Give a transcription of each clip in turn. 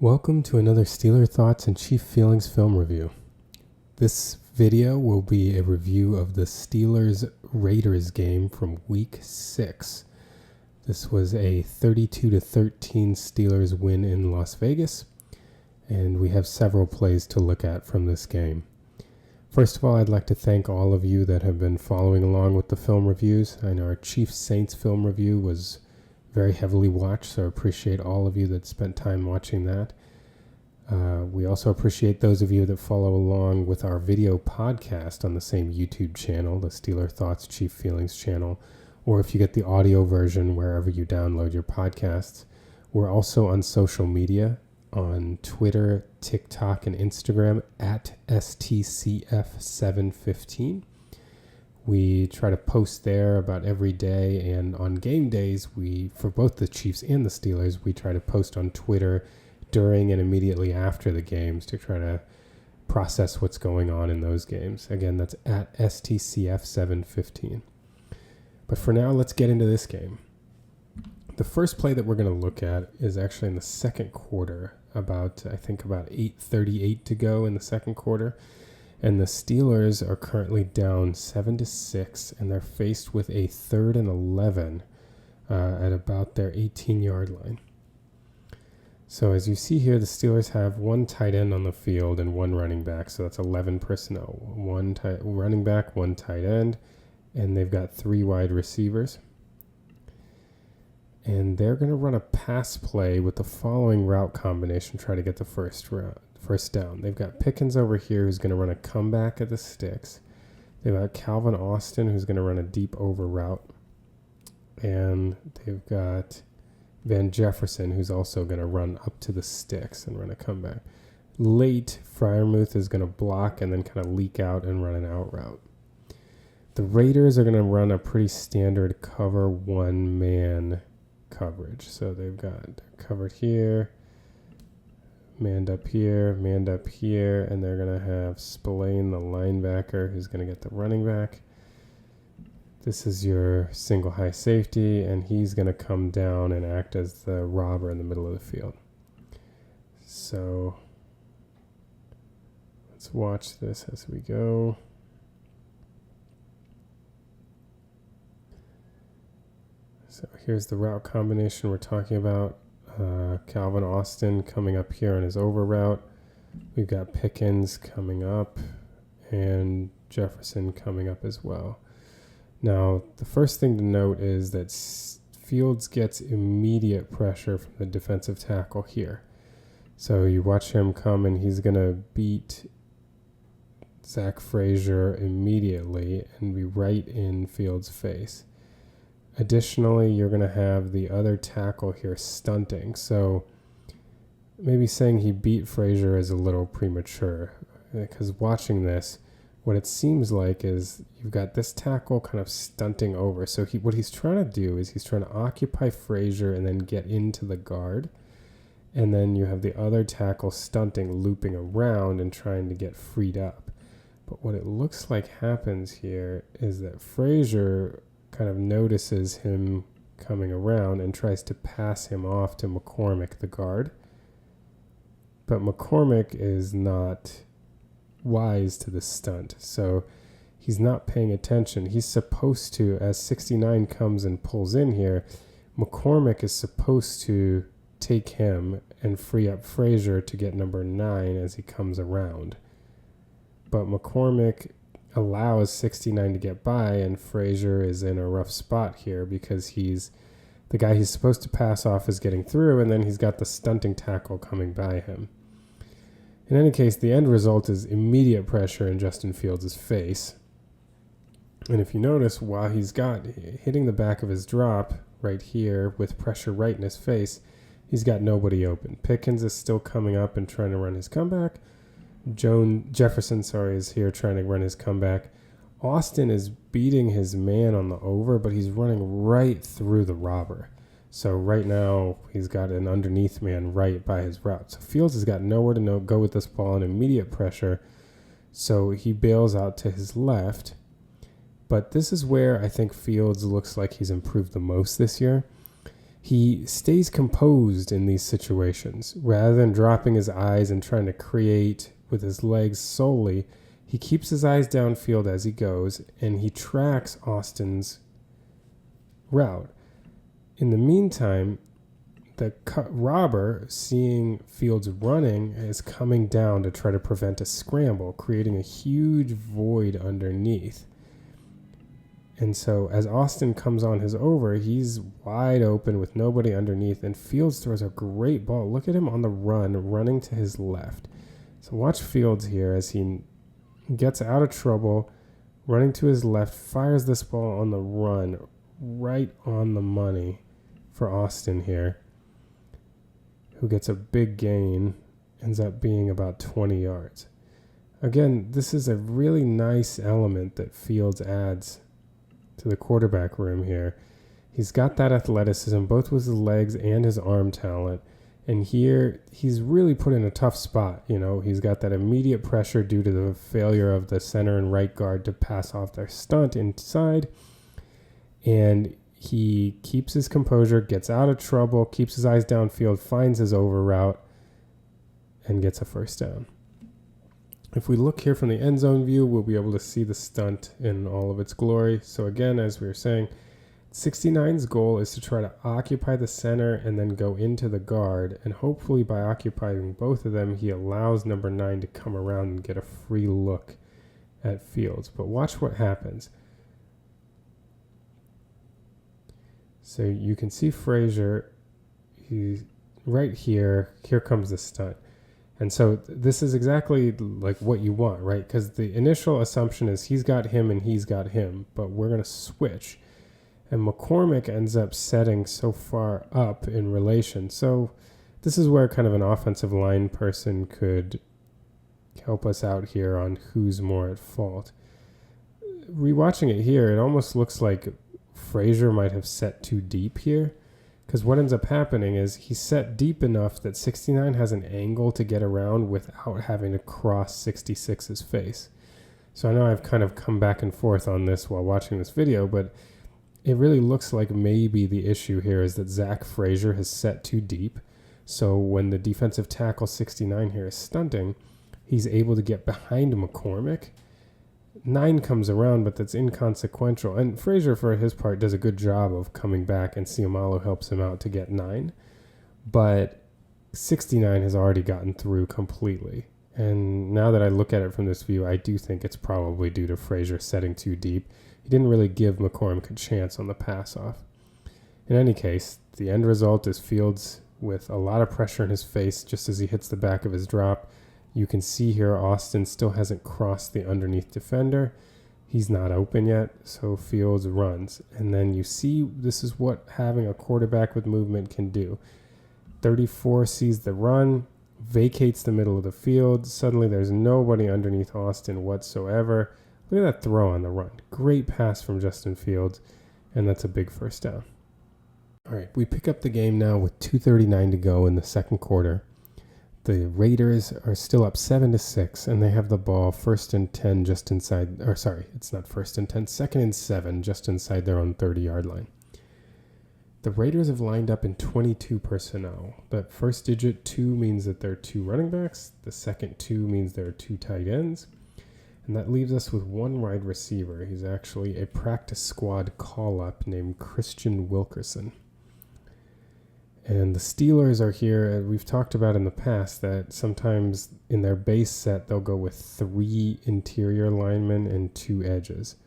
Welcome to another Steeler Thoughts and Chief Feelings film review. This video will be a review of the Steelers-Raiders game from Week 6. This was a 32-13 Steelers win in Las Vegas, and we have several plays to look at from this game. First of all, I'd like to thank all of you that have been following along with the film reviews. I know our Chiefs Saints film review was very heavily watched, so I appreciate all of you that spent time watching that. We also appreciate those of you that follow along with our video podcast on the same YouTube channel, the Steeler Thoughts Chief Feelings channel, or if you get the audio version wherever you download your podcasts. We're also on social media, on Twitter, TikTok, and Instagram at STCF715. We try to post there about every day, and on game days, for both the Chiefs and the Steelers, we try to post on Twitter during and immediately after the games to try to process what's going on in those games. Again, that's at STCF715. But for now, let's get into this game. The first play that we're going to look at is actually in the second quarter, about 8:38 to go in the second quarter. And the Steelers are currently down 7-6, and they're faced with a 3rd and 11 at about their 18-yard line. So as you see here, the Steelers have one tight end on the field and one running back, so that's 11 personnel. One running back, one tight end, and they've got 3 wide receivers. And they're going to run a pass play with the following route combination, try to get the first down. They've got Pickens over here who's going to run a comeback at the sticks. They've got Calvin Austin who's going to run a deep over route. And they've got Van Jefferson who's also going to run up to the sticks and run a comeback. Late, Freiermuth is going to block and then kind of leak out and run an out route. The Raiders are going to run a pretty standard cover one-man coverage. So they're covered here, manned up here, and they're going to have Spillane, the linebacker, who's going to get the running back. This is your single high safety, and he's going to come down and act as the robber in the middle of the field. So let's watch this as we go. So here's the route combination we're talking about. Calvin Austin coming up here on his over route. We've got Pickens coming up and Jefferson coming up as well. Now, the first thing to note is that Fields gets immediate pressure from the defensive tackle here. So you watch him come and he's going to beat Zach Frazier immediately and be right in Fields' face. Additionally, you're going to have the other tackle here stunting. So maybe saying he beat Frazier is a little premature, because watching this, what it seems like is you've got this tackle kind of stunting over. So what he's trying to do is he's trying to occupy Frazier and then get into the guard. And then you have the other tackle stunting, looping around and trying to get freed up. But what it looks like happens here is that Frazier kind of notices him coming around and tries to pass him off to McCormick, the guard. But McCormick is not wise to the stunt, so he's not paying attention. He's supposed to, as 69 comes and pulls in here, McCormick is supposed to take him and free up Frazier to get number 9 as he comes around. But McCormick allows 69 to get by, and Frazier is in a rough spot here because the guy he's supposed to pass off is getting through, and then he's got the stunting tackle coming by him. In any case, the end result is immediate pressure in Justin Fields' face. And if you notice, while he's hitting the back of his drop right here with pressure right in his face, he's got nobody open. Pickens is still coming up and trying to run his comeback. Jefferson is here trying to run his comeback. Austin is beating his man on the over, but he's running right through the robber. So right now, he's got an underneath man right by his route. So Fields has got nowhere to go with this ball and immediate pressure. So he bails out to his left. But this is where I think Fields looks like he's improved the most this year. he stays composed in these situations. Rather than dropping his eyes and trying to create with his legs solely, he keeps his eyes downfield as he goes, and he tracks Austin's route. In the meantime, the robber, seeing Fields running, is coming down to try to prevent a scramble, creating a huge void underneath. And so as Austin comes on his over, he's wide open with nobody underneath, and Fields throws a great ball. Look at him on the run, running to his left. So watch Fields here as he gets out of trouble, running to his left, fires this ball on the run, right on the money for Austin here, who gets a big gain, ends up being about 20 yards. Again, this is a really nice element that Fields adds to the quarterback room here. He's got that athleticism, both with his legs and his arm talent. And here, he's really put in a tough spot. You know, he's got that immediate pressure due to the failure of the center and right guard to pass off their stunt inside. And he keeps his composure, gets out of trouble, keeps his eyes downfield, finds his over route, and gets a first down. If we look here from the end zone view, we'll be able to see the stunt in all of its glory. So again, as we were saying, 69's goal is to try to occupy the center and then go into the guard. And hopefully by occupying both of them, he allows number 9 to come around and get a free look at Fields. But watch what happens. So you can see Frazier, he's right here. Here comes the stunt. And so this is exactly like what you want, right? Because the initial assumption is he's got him and he's got him, but we're going to switch. And McCormick ends up setting so far up in relation. So this is where kind of an offensive line person could help us out here on who's more at fault. Rewatching it here, it almost looks like Frazier might have set too deep here. Because what ends up happening is he's set deep enough that 69 has an angle to get around without having to cross 66's face. So I know I've kind of come back and forth on this while watching this video, but it really looks like maybe the issue here is that Zach Frazier has set too deep. So when the defensive tackle 69 here is stunting, he's able to get behind McCormick. 9 comes around, but that's inconsequential. And Frazier, for his part, does a good job of coming back, and Ciamalo helps him out to get 9. But 69 has already gotten through completely. And now that I look at it from this view, I do think it's probably due to Frazier setting too deep. He didn't really give McCormick a chance on the pass-off. In any case, the end result is Fields with a lot of pressure in his face just as he hits the back of his drop. You can see here Austin still hasn't crossed the underneath defender. He's not open yet, so Fields runs. And then you see this is what having a quarterback with movement can do. 34 sees the run, vacates the middle of the field. Suddenly there's nobody underneath Austin whatsoever. Look at that throw on the run. Great pass from Justin Fields, and that's a big first down. All right, we pick up the game now with 2:39 to go in the second quarter. The Raiders are still up 7-6, and they have the ball 1st and 10 just inside, or sorry, it's not 1st and 10, 2nd and 7 just inside their own 30-yard line. The Raiders have lined up in 22 personnel. That first digit 2 means that there are 2 running backs. The second 2 means there are 2 tight ends. And that leaves us with 1 wide receiver. He's actually a practice squad call-up named Christian Wilkerson. And the Steelers are here. We've talked about in the past that sometimes in their base set, they'll go with 3 interior linemen and 2 edges.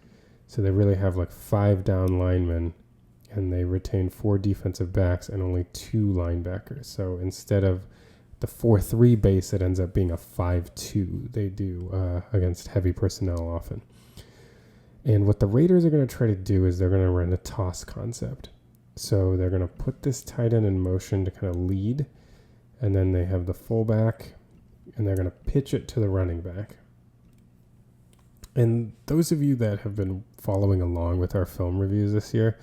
So they really have like 5 down linemen, and they retain 4 defensive backs and only 2 linebackers. So instead of the 4-3 base, it ends up being a 5-2. They do against heavy personnel often. And what the Raiders are going to try to do is they're going to run a toss concept. So they're going to put this tight end in motion to kind of lead, and then they have the fullback, and they're going to pitch it to the running back. And those of you that have been following along with our film reviews this year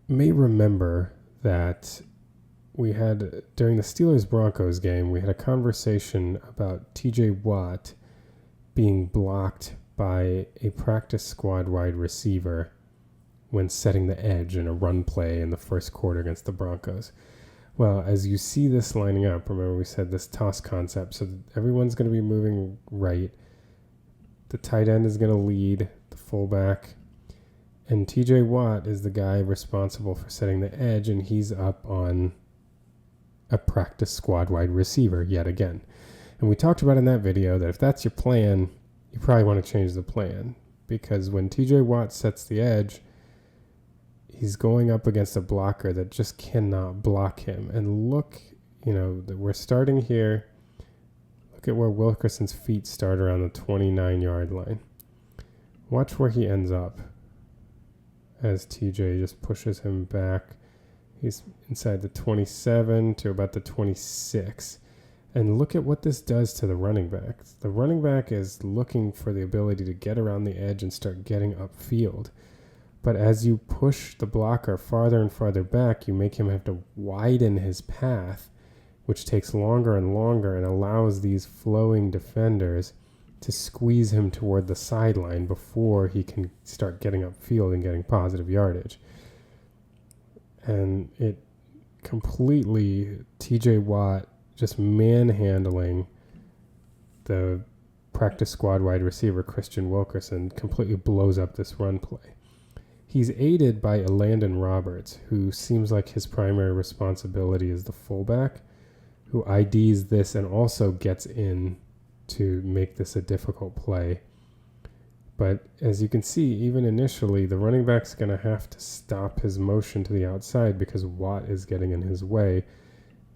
may remember that we had, during the Steelers-Broncos game, we had a conversation about TJ Watt being blocked by a practice squad wide receiver when setting the edge in a run play in the first quarter against the Broncos? Well, as you see this lining up, remember we said this toss concept, so everyone's going to be moving right. The tight end is going to lead the fullback, and TJ Watt is the guy responsible for setting the edge, and he's up on a practice squad wide receiver yet again. And we talked about in that video that if that's your plan, you probably want to change the plan, because when TJ Watt sets the edge, he's going up against a blocker that just cannot block him. And look, we're starting here. Look at where Wilkerson's feet start around the 29-yard line. Watch where he ends up as TJ just pushes him back. He's inside the 27 to about the 26. And look at what this does to the running back. The running back is looking for the ability to get around the edge and start getting upfield. But as you push the blocker farther and farther back, you make him have to widen his path, which takes longer and longer and allows these flowing defenders to squeeze him toward the sideline before he can start getting upfield and getting positive yardage. And it completely, TJ Watt just manhandling the practice squad wide receiver, Christian Wilkerson, completely blows up this run play. He's aided by Landon Roberts, who seems like his primary responsibility is the fullback, who IDs this and also gets in to make this a difficult play. But as you can see, even initially, the running back's going to have to stop his motion to the outside because Watt is getting in his way.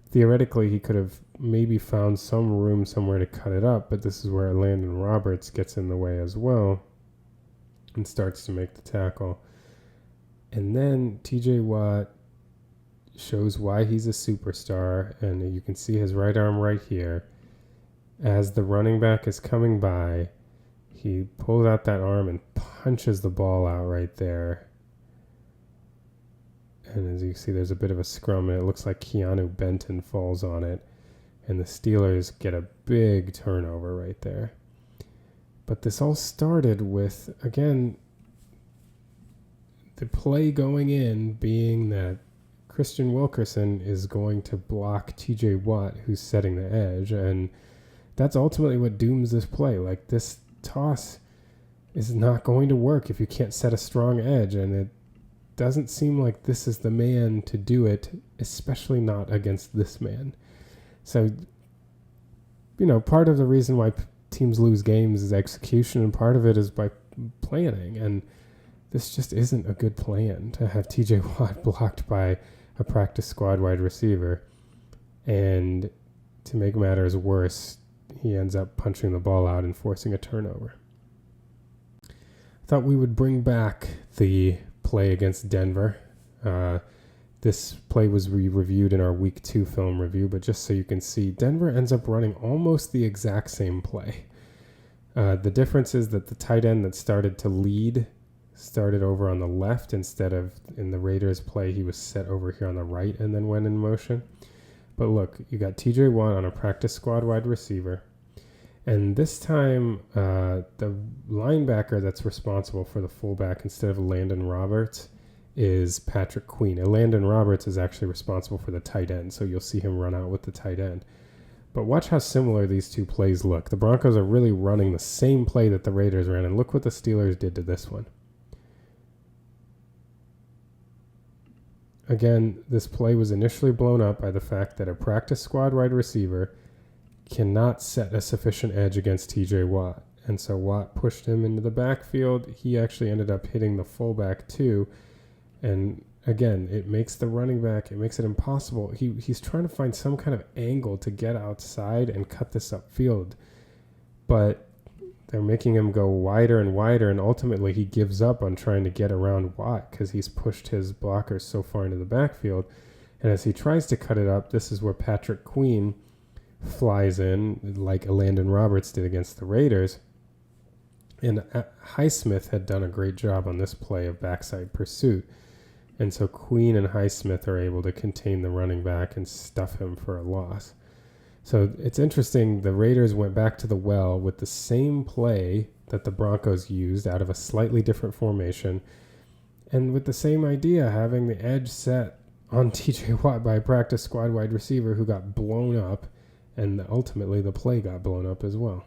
Theoretically, he could have maybe found some room somewhere to cut it up, but this is where Landon Roberts gets in the way as well and starts to make the tackle. And then TJ Watt shows why he's a superstar, and you can see his right arm right here. As the running back is coming by, he pulls out that arm and punches the ball out right there. And as you see, there's a bit of a scrum, and it looks like Keanu Benton falls on it. And the Steelers get a big turnover right there. But this all started with, again, the play going in being that Christian Wilkerson is going to block TJ Watt, who's setting the edge. And that's ultimately what dooms this play. Like, this toss is not going to work if you can't set a strong edge, and it doesn't seem like this is the man to do it, especially not against this man. So, part of the reason why teams lose games is execution, and part of it is by planning, and this just isn't a good plan to have TJ Watt blocked by a practice squad wide receiver. And to make matters worse, he ends up punching the ball out and forcing a turnover. I thought we would bring back the play against Denver. This play was reviewed in our Week 2 film review, but just so you can see, Denver ends up running almost the exact same play. The difference is that the tight end that started to lead started over on the left instead of in the Raiders play. He was set over here on the right and then went in motion. But look, you got TJ Watt on a practice squad wide receiver. And this time, the linebacker that's responsible for the fullback instead of Landon Roberts is Patrick Queen. And Landon Roberts is actually responsible for the tight end, so you'll see him run out with the tight end. But watch how similar these two plays look. The Broncos are really running the same play that the Raiders ran, and look what the Steelers did to this one. Again, this play was initially blown up by the fact that a practice squad wide receiver cannot set a sufficient edge against TJ Watt. And so Watt pushed him into the backfield. He actually ended up hitting the fullback too. And again, it makes the running back, it makes it impossible. He's trying to find some kind of angle to get outside and cut this upfield. But they're making him go wider and wider, and ultimately he gives up on trying to get around Watt because he's pushed his blockers so far into the backfield. And as he tries to cut it up, this is where Patrick Queen flies in, like Landon Roberts did against the Raiders. And Highsmith had done a great job on this play of backside pursuit. And so Queen and Highsmith are able to contain the running back and stuff him for a loss. So it's interesting, the Raiders went back to the well with the same play that the Broncos used out of a slightly different formation. And with the same idea, having the edge set on TJ Watt by a practice squad wide receiver who got blown up, and ultimately the play got blown up as well.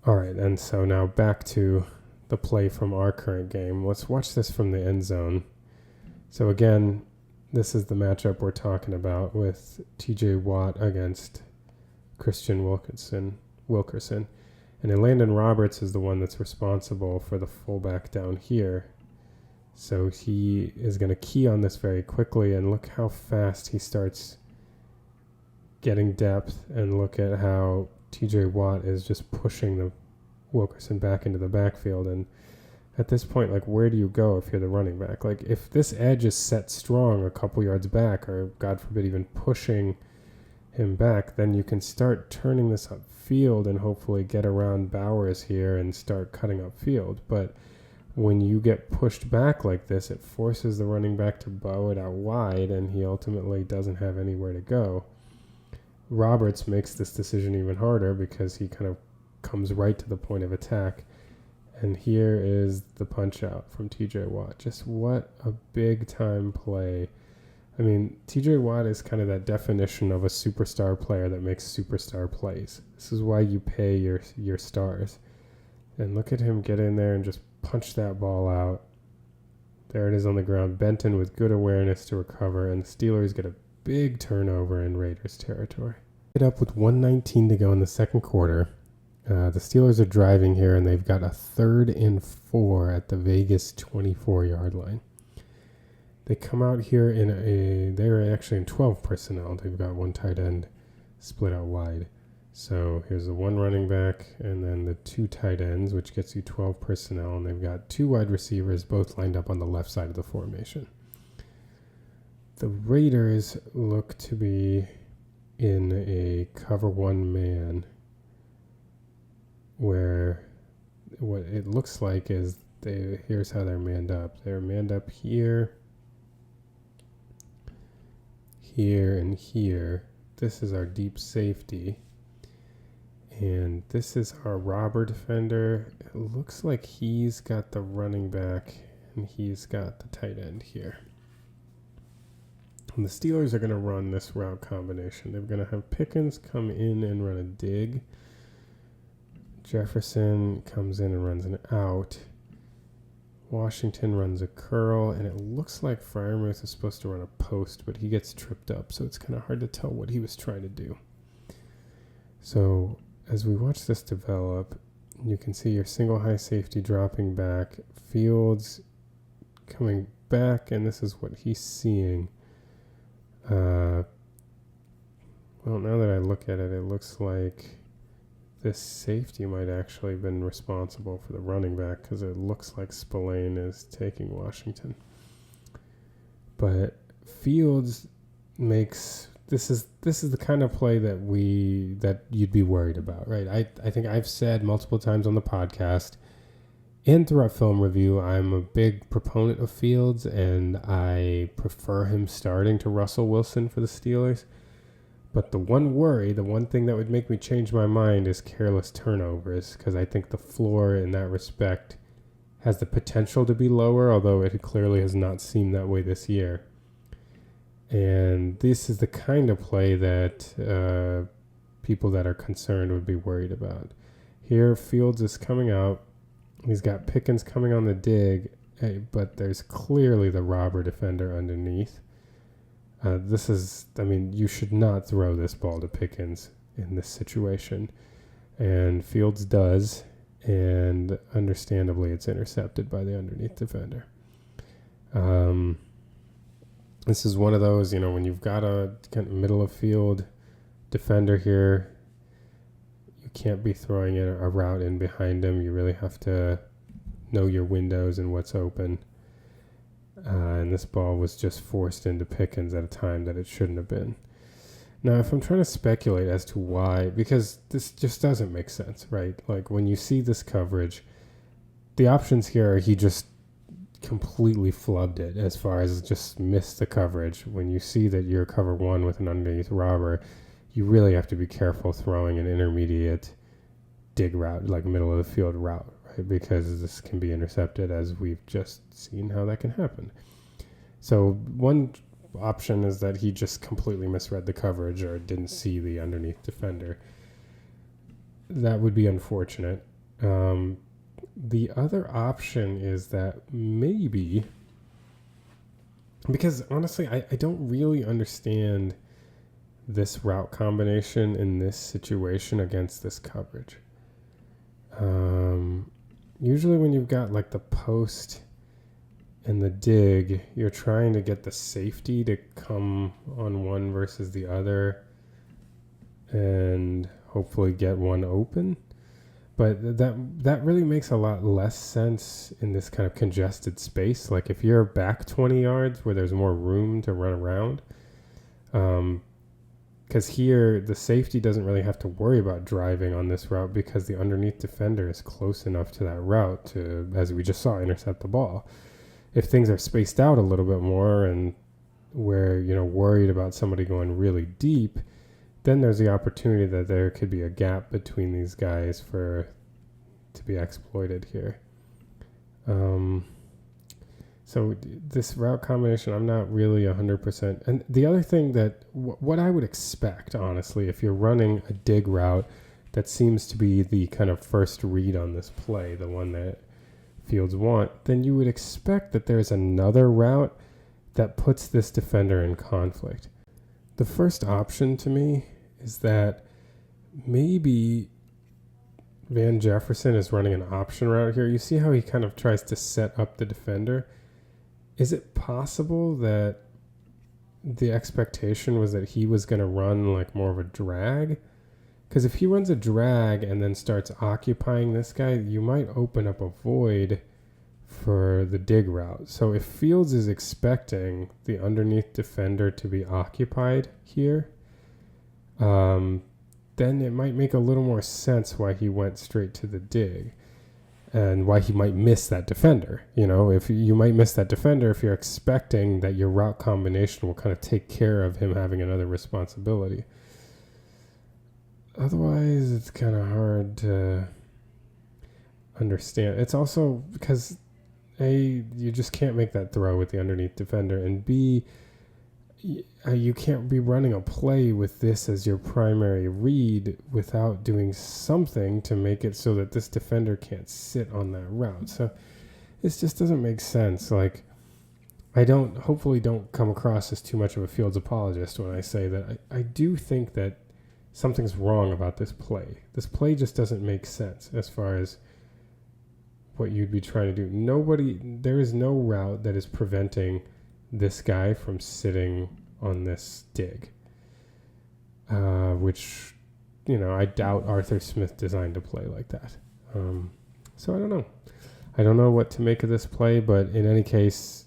All right, and so now back to the play from our current game. Let's watch this from the end zone. So again, this is the matchup we're talking about with TJ Watt against Christian Wilkerson. And then Landon Roberts is the one that's responsible for the fullback down here. So he is going to key on this very quickly, and look how fast he starts getting depth, and look at how TJ Watt is just pushing the Wilkerson back into the backfield. And at this point, like, where do you go if you're the running back? Like, if this edge is set strong a couple yards back, or God forbid even pushing him back, then you can start turning this upfield and hopefully get around Bowers here and start cutting upfield. But when you get pushed back like this, it forces the running back to bow it out wide, and he ultimately doesn't have anywhere to go. Roberts makes this decision even harder because he kind of comes right to the point of attack. And here is the punch out from TJ Watt. Just what a big time play. I mean, TJ Watt is kind of that definition of a superstar player that makes superstar plays. This is why you pay your stars. And look at him get in there and just punch that ball out. There it is on the ground. Benton with good awareness to recover, and the Steelers get a big turnover in Raiders territory. It up with 1:19 to go in the second quarter. The Steelers are driving here, and they've got a 3rd and 4 at the Vegas 24-yard line. They come out here they're actually in 12 personnel. They've got one tight end split out wide. So here's the one running back and then the 2 tight ends, which gets you 12 personnel. And they've got 2 wide receivers, both lined up on the left side of the formation. The Raiders look to be in a cover 1 man, where what it looks like is here's how they're manned up. They're manned up here, and here. This is our deep safety. And this is our robber defender. It looks like he's got the running back and he's got the tight end here. And the Steelers are going to run this route combination. They're going to have Pickens come in and run a dig. Jefferson comes in and runs an out. Washington runs a curl, and it looks like Freiermuth is supposed to run a post, but he gets tripped up, so it's kind of hard to tell what he was trying to do. So as we watch this develop, you can see your single high safety dropping back, Fields coming back, and this is what he's seeing. Well, now that I look at it, it looks like this safety might actually have been responsible for the running back, because it looks like Spillane is taking Washington. But Fields makes this is the kind of play that you'd be worried about, right? I think I've said multiple times on the podcast and throughout film review, I'm a big proponent of Fields, and I prefer him starting to Russell Wilson for the Steelers. But the one thing that would make me change my mind is careless turnovers, because I think the floor in that respect has the potential to be lower, although it clearly has not seemed that way this year. And this is the kind of play that people that are concerned would be worried about. Here, Fields is coming out. He's got Pickens coming on the dig, but there's clearly the robber defender underneath. You should not throw this ball to Pickens in this situation. And Fields does, and understandably it's intercepted by the underneath defender. This is one of those, when you've got a kind of middle of field defender here, you can't be throwing a route in behind him. You really have to know your windows and what's open. And this ball was just forced into Pickens at a time that it shouldn't have been. Now, if I'm trying to speculate as to why, because this just doesn't make sense, right? Like, when you see this coverage, the options here are he just completely flubbed it as far as just missed the coverage. When you see that you're cover 1 with an underneath robber, you really have to be careful throwing an intermediate dig route, like middle of the field route, right? Because this can be intercepted, as we've just seen how that can happen. So one option is that he just completely misread the coverage or didn't see the underneath defender. That would be unfortunate. The other option is that maybe, because honestly, I don't really understand this route combination in this situation against this coverage. Usually when you've got like the post and the dig, you're trying to get the safety to come on one versus the other and hopefully get one open. But that really makes a lot less sense in this kind of congested space. Like if you're back 20 yards where there's more room to run around, because here the safety doesn't really have to worry about driving on this route because the underneath defender is close enough to that route to, as we just saw, intercept the ball. If things are spaced out a little bit more and we're, worried about somebody going really deep, then there's the opportunity that there could be a gap between these guys to be exploited here. So this route combination, I'm not really 100%. And the other thing that what I would expect, honestly, if you're running a dig route that seems to be the kind of first read on this play, the one that Fields want, then you would expect that there's another route that puts this defender in conflict. The first option to me is that maybe Van Jefferson is running an option route here. You see how he kind of tries to set up the defender? Is it possible that the expectation was that he was going to run like more of a drag? Because if he runs a drag and then starts occupying this guy, you might open up a void for the dig route. So if Fields is expecting the underneath defender to be occupied here, then it might make a little more sense why he went straight to the dig and why he might miss that defender. If you might miss that defender if you're expecting that your route combination will kind of take care of him having another responsibility. Otherwise, it's kind of hard to understand. It's also because A, you just can't make that throw with the underneath defender, and B, you can't be running a play with this as your primary read without doing something to make it so that this defender can't sit on that route. So this just doesn't make sense. Like, I hopefully don't come across as too much of a Fields apologist when I say that I do think that something's wrong about this play. This play just doesn't make sense as far as what you'd be trying to do. There is no route that is preventing this guy from sitting on this dig, which, I doubt Arthur Smith designed a play like that. So I don't know. I don't know what to make of this play, but in any case,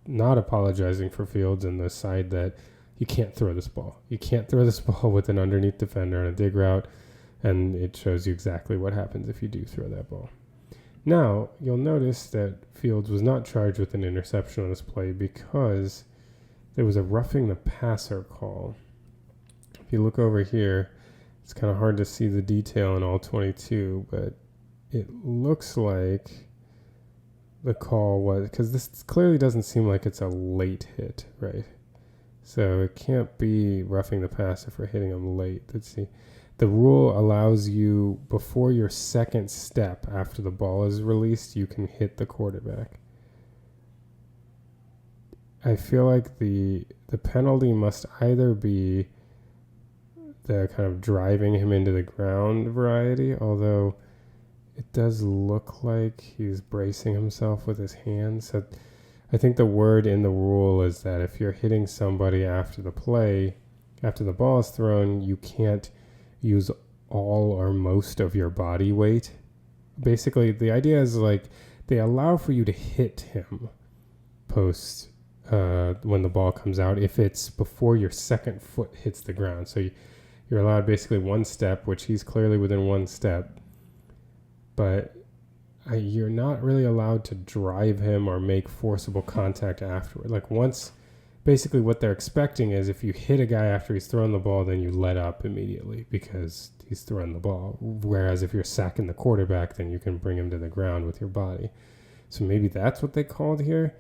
not apologizing for Fields and the side that you can't throw this ball. You can't throw this ball with an underneath defender on a dig route, and it shows you exactly what happens if you do throw that ball. Now, you'll notice that Fields was not charged with an interception on this play because there was a roughing the passer call. If you look over here, it's kind of hard to see the detail in all 22, but it looks like the call was, because this clearly doesn't seem like it's a late hit, right? So it can't be roughing the passer for hitting him late. Let's see. The rule allows you, before your second step after the ball is released, you can hit the quarterback. I feel like the penalty must either be the kind of driving him into the ground variety, although it does look like he's bracing himself with his hands. So I think the word in the rule is that if you're hitting somebody after the play, after the ball is thrown, you can't use all or most of your body weight. Basically, the idea is like they allow for you to hit him post when the ball comes out if it's before your second foot hits the ground. So you're allowed basically one step, which he's clearly within one step, but you're not really allowed to drive him or make forcible contact afterward. Like once basically what they're expecting is if you hit a guy after he's thrown the ball, then you let up immediately because he's thrown the ball. Whereas if you're sacking the quarterback, then you can bring him to the ground with your body. So maybe that's what they called here.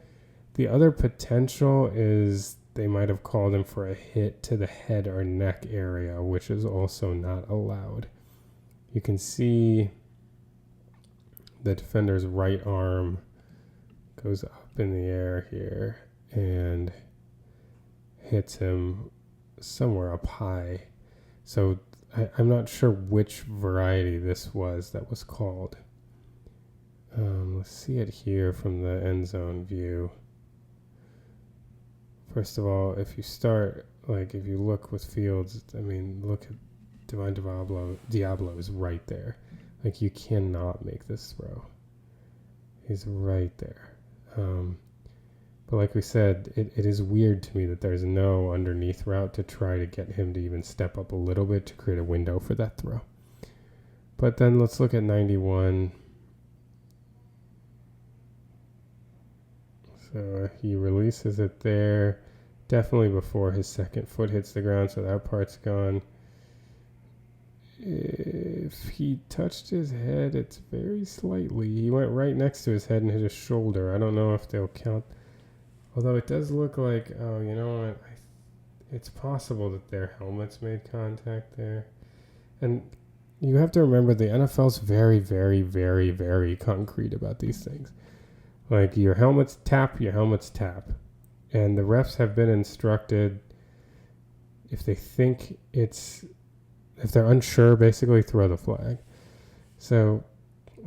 The other potential is they might have called him for a hit to the head or neck area, which is also not allowed. You can see the defender's right arm goes up in the air here and hits him somewhere up high. So I'm not sure which variety this was that was called. Let's see it here from the end zone view. First of all, if you start, if you look with Fields, look at Divine Diablo is right there. You cannot make this throw. He's right there. But like we said, it is weird to me that there's no underneath route to try to get him to even step up a little bit to create a window for that throw. But then let's look at 91. So he releases it there, definitely before his second foot hits the ground, so that part's gone. If he touched his head, it's very slightly. He went right next to his head and hit his shoulder. I don't know if they'll count. Although it does look like, you know what? It's possible that their helmets made contact there. And you have to remember the NFL's very, very, very, very concrete about these things. Your helmets tap, your helmets tap. And the refs have been instructed, if they're unsure, basically throw the flag. So,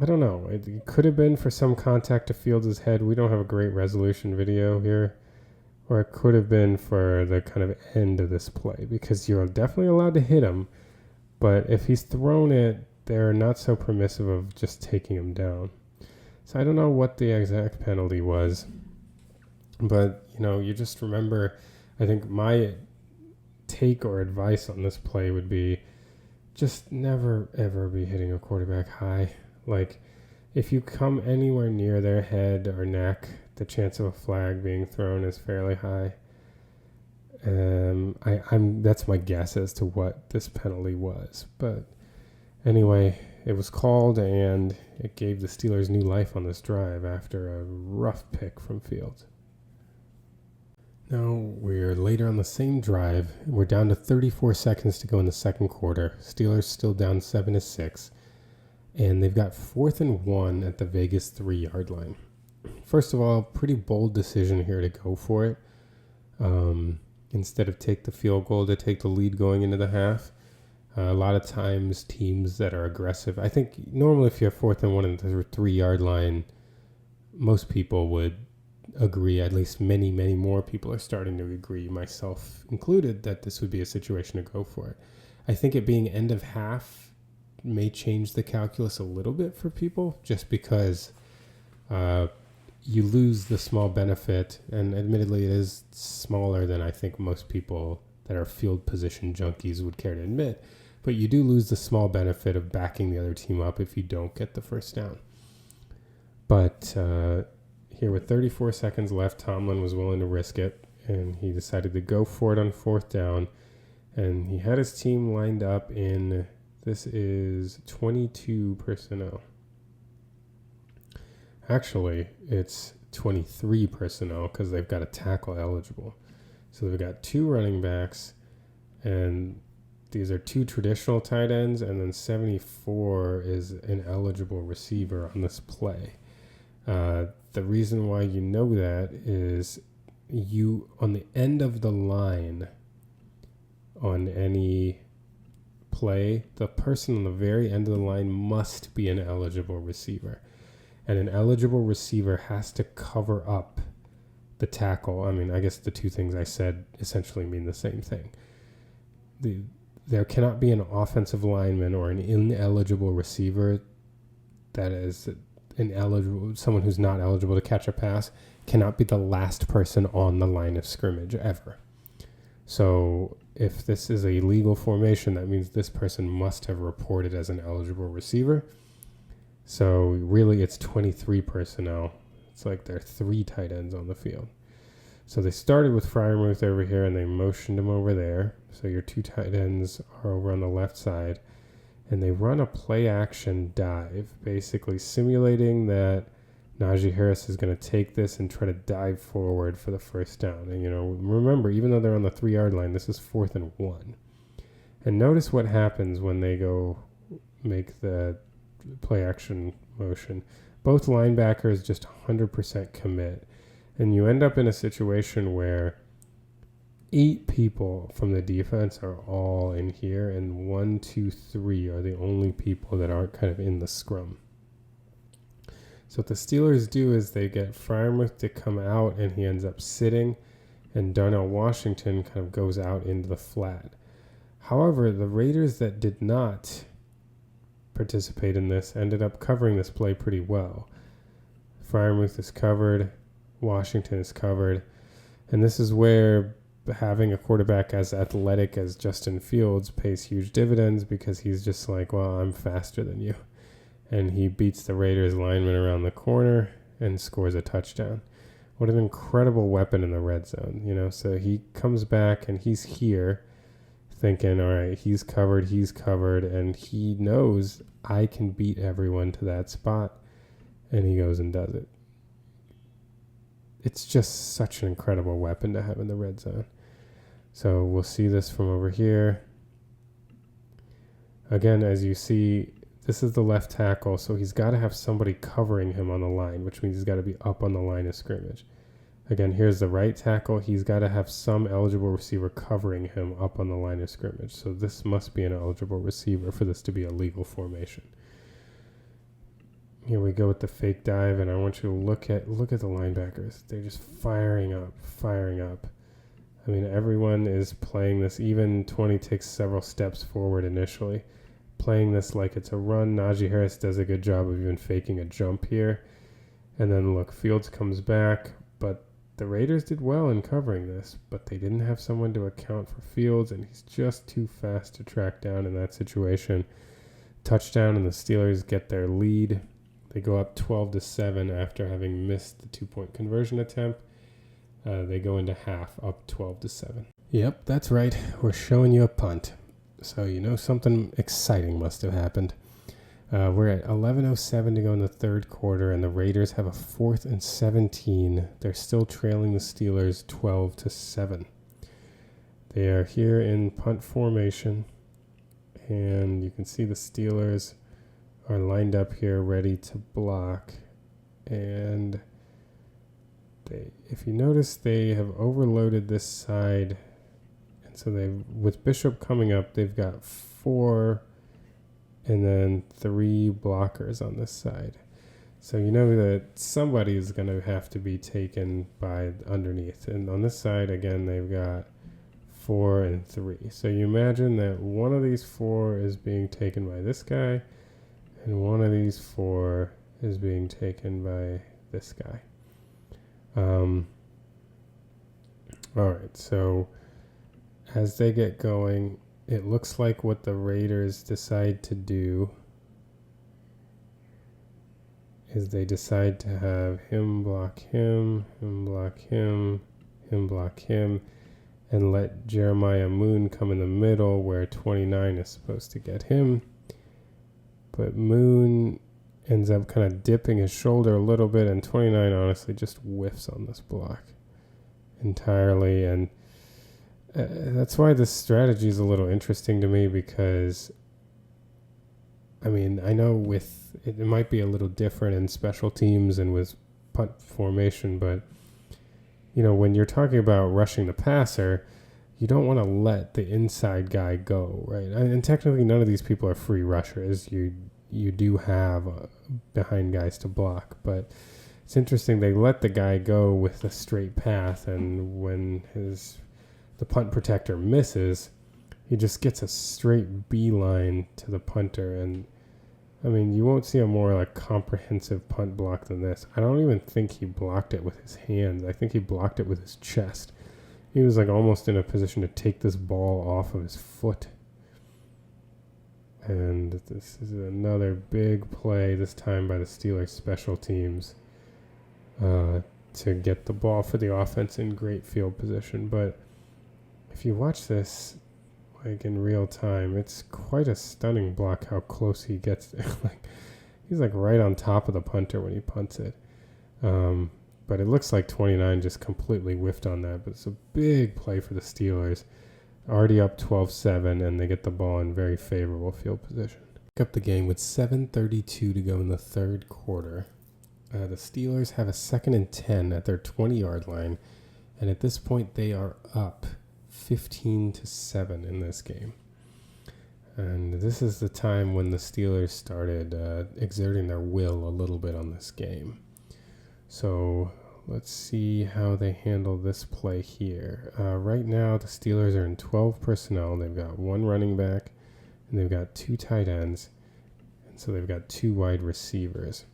I don't know. It could have been for some contact to Fields' head. We don't have a great resolution video here. Or it could have been for the kind of end of this play, because you're definitely allowed to hit him. But if he's thrown it, they're not so permissive of just taking him down. So I don't know what the exact penalty was. But, you just remember, I think my take or advice on this play would be just never, ever be hitting a quarterback high. If you come anywhere near their head or neck, the chance of a flag being thrown is fairly high. That's my guess as to what this penalty was. But anyway, it was called, and it gave the Steelers new life on this drive after a rough pick from Fields. Now we're later on the same drive. We're down to 34 seconds to go in the second quarter. Steelers still down 7-6. And they've got 4th and 1 at the Vegas 3-yard line. First of all, pretty bold decision here to go for it. Instead of take the field goal, to take the lead going into the half. A lot of times teams that are aggressive, I think normally if you have 4th and 1 at the 3-yard line, most people would agree, at least many, many more people are starting to agree, myself included, that this would be a situation to go for it. I think it being end of half may change the calculus a little bit for people, just because you lose the small benefit, and admittedly it is smaller than I think most people that are field position junkies would care to admit, but you do lose the small benefit of backing the other team up if you don't get the first down. But here with 34 seconds left, Tomlin was willing to risk it, and he decided to go for it on 4th down, and he had his team lined up in, this is 22 personnel. Actually, it's 23 personnel because they've got a tackle eligible. So they've got 2 running backs, and these are 2 traditional tight ends, and then 74 is an eligible receiver on this play. The reason why you know that is you, on the end of the line on any play, the person on the very end of the line must be an eligible receiver. And an eligible receiver has to cover up the tackle. I guess the 2 things I said essentially mean the same thing. There cannot be an offensive lineman or an ineligible receiver that is someone who's not eligible to catch a pass cannot be the last person on the line of scrimmage ever. So if this is a legal formation, that means this person must have reported as an eligible receiver. So really it's 23 personnel. It's like there are 3 tight ends on the field. So they started with Freiermuth over here, and they motioned him over there. So your two tight ends are over on the left side. And they run a play-action dive, basically simulating that Najee Harris is going to take this and try to dive forward for the first down. And, remember, even though they're on the 3-yard line, this is 4th and 1. And notice what happens when they go make the play-action motion. Both linebackers just 100% commit. And you end up in a situation where 8 people from the defense are all in here, and 1, 2, 3 are the only people that aren't kind of in the scrum. So what the Steelers do is they get Freiermuth to come out, and he ends up sitting, and Darnell Washington kind of goes out into the flat. However, the Raiders that did not participate in this ended up covering this play pretty well. Freiermuth is covered, Washington is covered, and this is where having a quarterback as athletic as Justin Fields pays huge dividends, because he's just like, well, I'm faster than you. And he beats the Raiders lineman around the corner and scores a touchdown. What an incredible weapon in the red zone, So he comes back and he's here thinking, all right, he's covered, and he knows I can beat everyone to that spot, and he goes and does it. It's just such an incredible weapon to have in the red zone. So we'll see this from over here. Again, as you see, this is the left tackle, so he's got to have somebody covering him on the line, which means he's got to be up on the line of scrimmage. Again, here's the right tackle. He's got to have some eligible receiver covering him up on the line of scrimmage. So this must be an eligible receiver for this to be a legal formation. Here we go with the fake dive, and I want you to look at the linebackers. They're just firing up. I mean, everyone is playing this. Even 20 takes several steps forward initially, playing this like it's a run. Najee Harris does a good job of even faking a jump here. And then look, Fields comes back, but the Raiders did well in covering this, but they didn't have someone to account for Fields, and he's just too fast to track down in that situation. Touchdown, and the Steelers get their lead. They go up 12-7 after having missed the 2-point conversion attempt. They go into half up 12-7. Yep, that's right. We're showing you a punt. So something exciting must have happened. We're at 11:07 to go in the third quarter, and the Raiders have a 4th and 17. They're still trailing the Steelers 12-7. They are here in punt formation, and you can see the Steelers are lined up here ready to block. And if you notice, they have overloaded this side. And so with Bishop coming up, they've got 4 and then 3 blockers on this side. So that somebody is going to have to be taken by underneath. And on this side, again, they've got 4 and 3. So you imagine that one of these 4 is being taken by this guy, and one of these 4 is being taken by this guy. All right, so as they get going, it looks like what the Raiders decide to do is they decide to have him block him, him block him, him block him, and let Jeremiah Moon come in the middle where 29 is supposed to get him. But Moon ends up kind of dipping his shoulder a little bit, and 29 honestly just whiffs on this block entirely. And that's why this strategy is a little interesting to me, because, I mean, I know it might be a little different in special teams and with punt formation, but, when you're talking about rushing the passer, you don't want to let the inside guy go, right? And technically, none of these people are free rushers. You do have behind guys to block, but it's interesting. They let the guy go with a straight path, and when the punt protector misses, he just gets a straight beeline to the punter. And I mean, you won't see a more comprehensive punt block than this. I don't even think he blocked it with his hands. I think he blocked it with his chest. He was almost in a position to take this ball off of his foot. And this is another big play, this time by the Steelers special teams. to get the ball for the offense in great field position. But if you watch this like in real time, it's quite a stunning block how close he gets. Like he's like right on top of the punter when he punts it. But it looks like 29 just completely whiffed on that. But it's a big play for the Steelers. Already up 12-7, and they get the ball in very favorable field position. Pick up the game with 7:32 to go in the third quarter. The Steelers have a 2nd and 10 at their 20-yard line, and at this point they are up 15-7 in this game. And this is the time when the Steelers started exerting their will a little bit on this game. So let's see how they handle this play here. Right now, the Steelers are in 12 personnel. They've got 1 running back, and they've got 2 tight ends. And so they've got 2 wide receivers.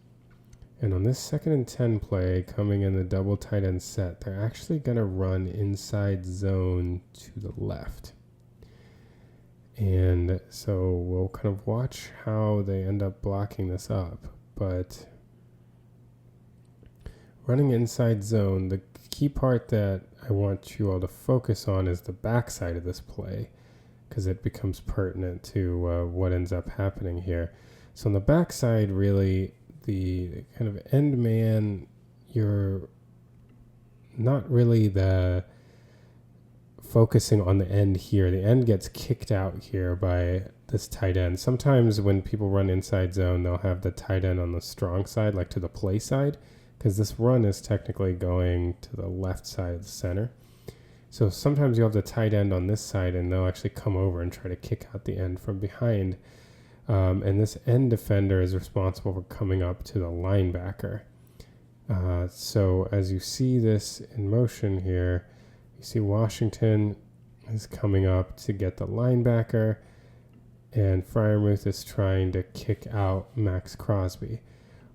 And on this 2nd and 10 play, coming in the double tight end set, they're actually going to run inside zone to the left. And so we'll kind of watch how they end up blocking this up. But running inside zone, the key part that I want you all to focus on is the backside of this play, because it becomes pertinent to what ends up happening here. So on the backside, really, the kind of end man, you're not really focusing on the end here. The end gets kicked out here by this tight end. Sometimes when people run inside zone, they'll have the tight end on the strong side, like to the play side, because this run is technically going to the left side of the center. So sometimes you'll have the tight end on this side, and they'll actually come over and try to kick out the end from behind. And this end defender is responsible for coming up to the linebacker. So as you see this in motion here, you see Washington is coming up to get the linebacker, and Freiermuth is trying to kick out Max Crosby.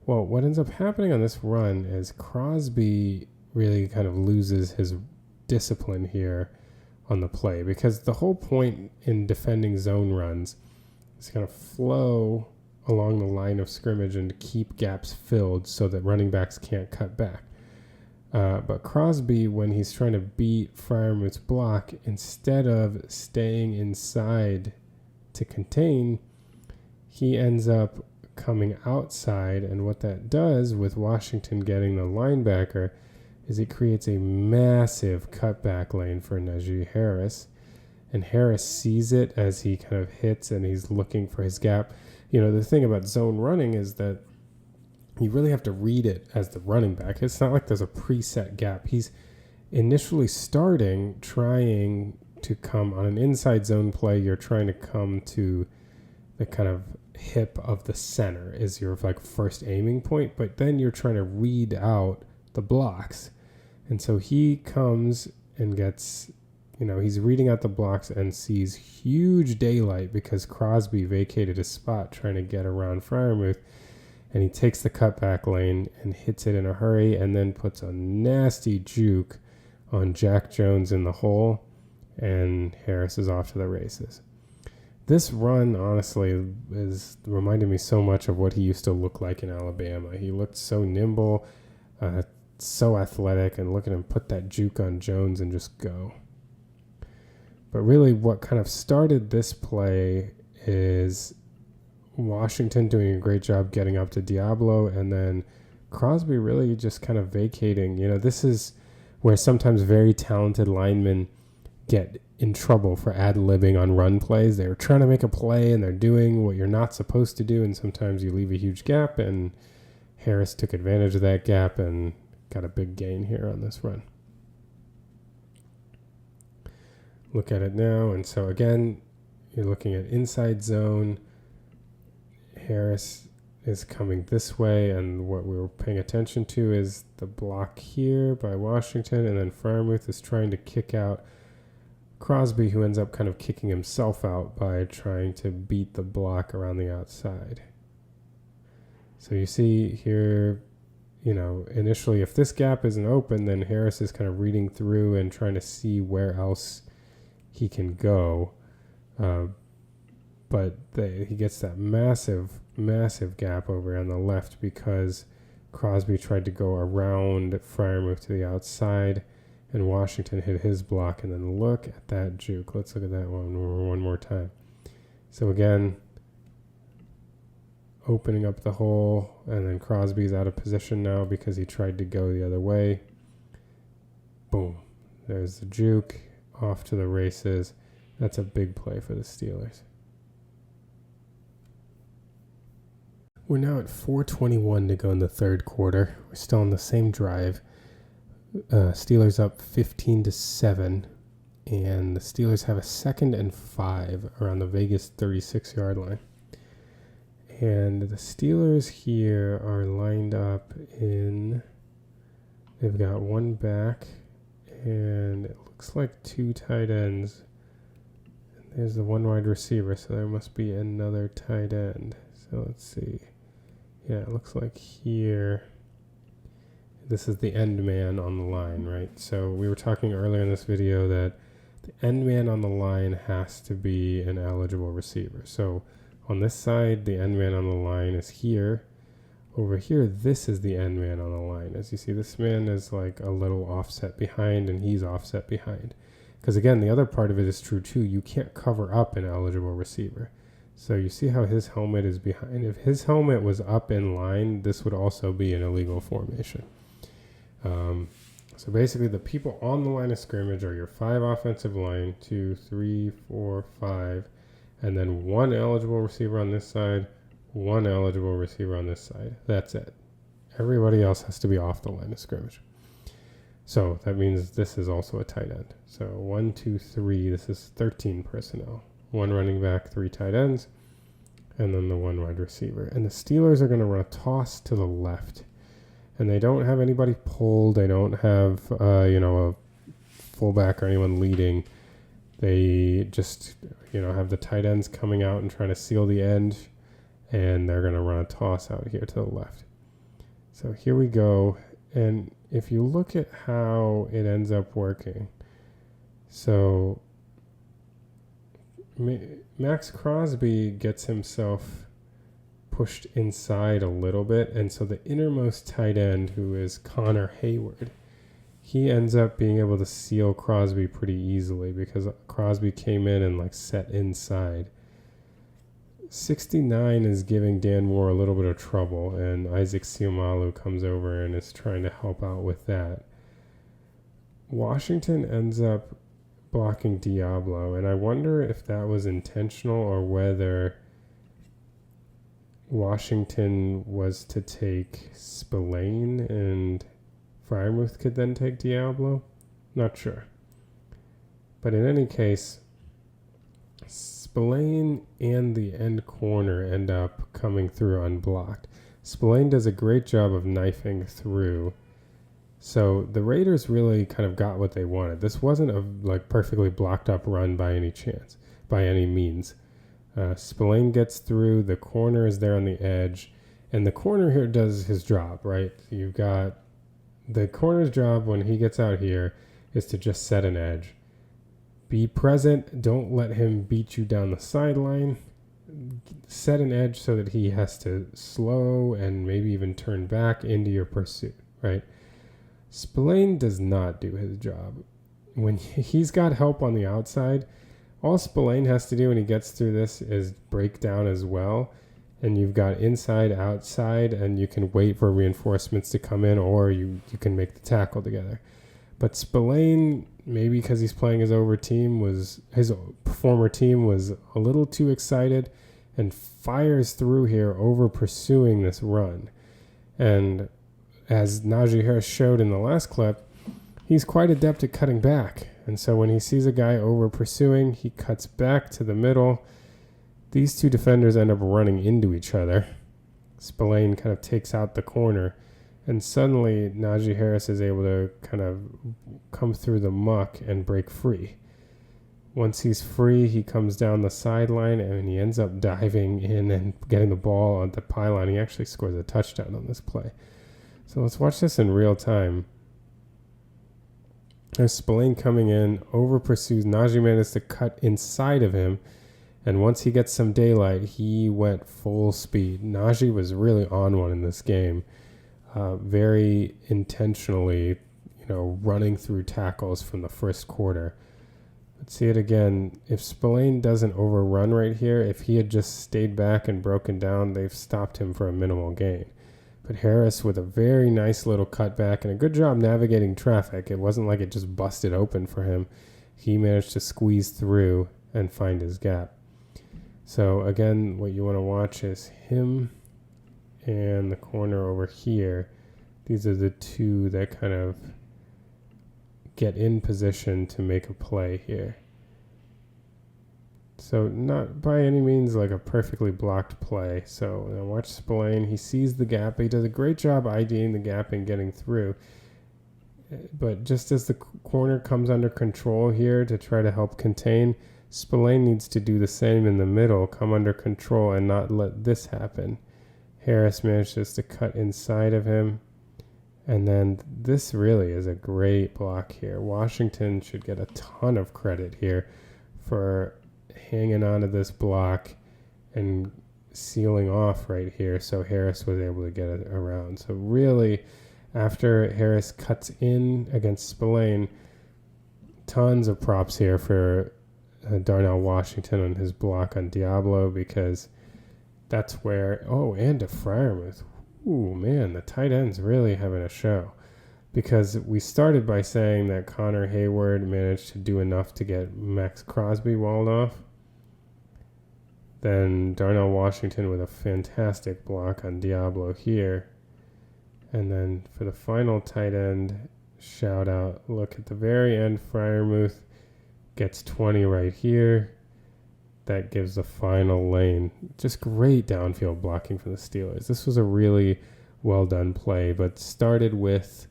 Well, what ends up happening on this run is Crosby really kind of loses his discipline here on the play, because the whole point in defending zone runs is kind of flow along the line of scrimmage and keep gaps filled so that running backs can't cut back. But Crosby, when he's trying to beat Freiermuth's block, instead of staying inside to contain, he ends up coming outside, and what that does with Washington getting the linebacker is it creates a massive cutback lane for Najee Harris, and Harris sees it as he kind of hits and he's looking for his gap. You know, the thing about zone running is that you really have to read it as the running back. It's not like there's a preset gap. He's initially trying to come on an inside zone play. You're trying to come to the kind of hip of the center is your like first aiming point, but then you're trying to read out the blocks. And so he comes and gets, he's reading out the blocks and sees huge daylight because Crosby vacated his spot trying to get around Freiermuth, and he takes the cutback lane and hits it in a hurry and then puts a nasty juke on Jack Jones in the hole, and Harris is off to the races. This run, honestly, is reminding me so much of what he used to look like in Alabama. He looked so nimble, so athletic, and look at him put that juke on Jones and just go. But really what kind of started this play is Washington doing a great job getting up to Diablo, and then Crosby really just kind of vacating. This is where sometimes very talented linemen get in trouble for ad-libbing on run plays. They're trying to make a play and they're doing what you're not supposed to do, and sometimes you leave a huge gap, and Harris took advantage of that gap and got a big gain here on this run. Look at it now, and so again, you're looking at inside zone. Harris is coming this way, and what we were paying attention to is the block here by Washington, and then Freiermuth is trying to kick out Crosby, who ends up kind of kicking himself out by trying to beat the block around the outside. So you see here, initially if this gap isn't open, then Harris is kind of reading through and trying to see where else he can go. But he gets that massive gap over on the left because Crosby tried to go around Freiermuth to the outside, and Washington hit his block. And then look at that juke. Let's look at that one more time. So again, opening up the hole, and then Crosby's out of position now because he tried to go the other way. Boom. There's the juke, off to the races. That's a big play for the Steelers. We're now at 4:21 to go in the third quarter. We're still on the same drive. Steelers up 15-7, and the Steelers have a 2nd and 5 around the Vegas 36-yard line. And the Steelers here are lined up in, they've got one back, and it looks like 2 tight ends. And there's the one wide receiver, so there must be another tight end. So let's see. Yeah, it looks like here, this is the end man on the line, right? So we were talking earlier in this video that the end man on the line has to be an eligible receiver. So on this side, the end man on the line is here. Over here, this is the end man on the line. As you see, this man is like a little offset behind, and he's offset behind. Because again, the other part of it is true too. You can't cover up an eligible receiver. So you see how his helmet is behind. If his helmet was up in line, this would also be an illegal formation. So basically, the people on the line of scrimmage are your 5 offensive line, 2, 3, 4, 5, and then 1 eligible receiver on this side, 1 eligible receiver on this side. That's it. Everybody else has to be off the line of scrimmage. So that means this is also a tight end. So 1, 2, 3, this is 13 personnel. 1 running back, 3 tight ends, and then the 1 wide receiver. And the Steelers are going to run a toss to the left. And they don't have anybody pulled. They don't have, a fullback or anyone leading. They just, have the tight ends coming out and trying to seal the end. And they're going to run a toss out here to the left. So here we go. And if you look at how it ends up working, so Max Crosby gets himself pushed inside a little bit, and so the innermost tight end, who is Connor Heyward, he ends up being able to seal Crosby pretty easily because Crosby came in and set inside. 69 is giving Dan Moore a little bit of trouble, and Isaac Seumalo comes over and is trying to help out with that. Washington ends up blocking Diablo, and I wonder if that was intentional or whether Washington was to take Spillane and Freiermuth could then take Diablo. Not sure. But in any case, Spillane and the end corner end up coming through unblocked. Spillane does a great job of knifing through. So the Raiders really kind of got what they wanted. This wasn't a perfectly blocked up run by any means. Spillane gets through, the corner is there on the edge, and the corner here does his job, right? You've got the corner's job when he gets out here is to just set an edge. Be present, don't let him beat you down the sideline. Set an edge so that he has to slow and maybe even turn back into your pursuit, right? Spillane does not do his job. When he's got help on the outside, all Spillane has to do when he gets through this is break down as well. And you've got inside, outside, and you can wait for reinforcements to come in, or you can make the tackle together. But Spillane, maybe because he's playing his former team was a little too excited and fires through here over pursuing this run. And as Najee Harris showed in the last clip, he's quite adept at cutting back. And so when he sees a guy over pursuing, he cuts back to the middle. These two defenders end up running into each other. Spillane kind of takes out the corner, and suddenly Najee Harris is able to kind of come through the muck and break free. Once he's free, he comes down the sideline, and he ends up diving in and getting the ball on the pylon. He actually scores a touchdown on this play. So let's watch this in real time. There's Spillane coming in, over pursues. Najee manages to cut inside of him. And once he gets some daylight, he went full speed. Najee was really on one in this game. very intentionally, running through tackles from the first quarter. Let's see it again. If Spillane doesn't overrun right here, if he had just stayed back and broken down, they've stopped him for a minimal gain. But Harris with a very nice little cutback and a good job navigating traffic. It wasn't like it just busted open for him. He managed to squeeze through and find his gap. So again, what you want to watch is him and the corner over here. These are the two that kind of get in position to make a play here. So not by any means like a perfectly blocked play. So now watch Spillane. He sees the gap. He does a great job IDing the gap and getting through. But just as the corner comes under control here to try to help contain, Spillane needs to do the same in the middle, come under control and not let this happen. Harris manages to cut inside of him. And then this really is a great block here. Washington should get a ton of credit here for hanging on to this block and sealing off right here so Harris was able to get it around. So really, after Harris cuts in against Spillane, tons of props here for Darnell Washington on his block on Diablo, because that's where, and to Freiermuth. Ooh, man, the tight end's really having a show. Because we started by saying that Connor Heyward managed to do enough to get Max Crosby walled off. Then Darnell Washington with a fantastic block on Diablo here. And then for the final tight end shout out, look at the very end, Freiermuth gets 20 right here. That gives the final lane. Just great downfield blocking from the Steelers. This was a really well done play, but started with,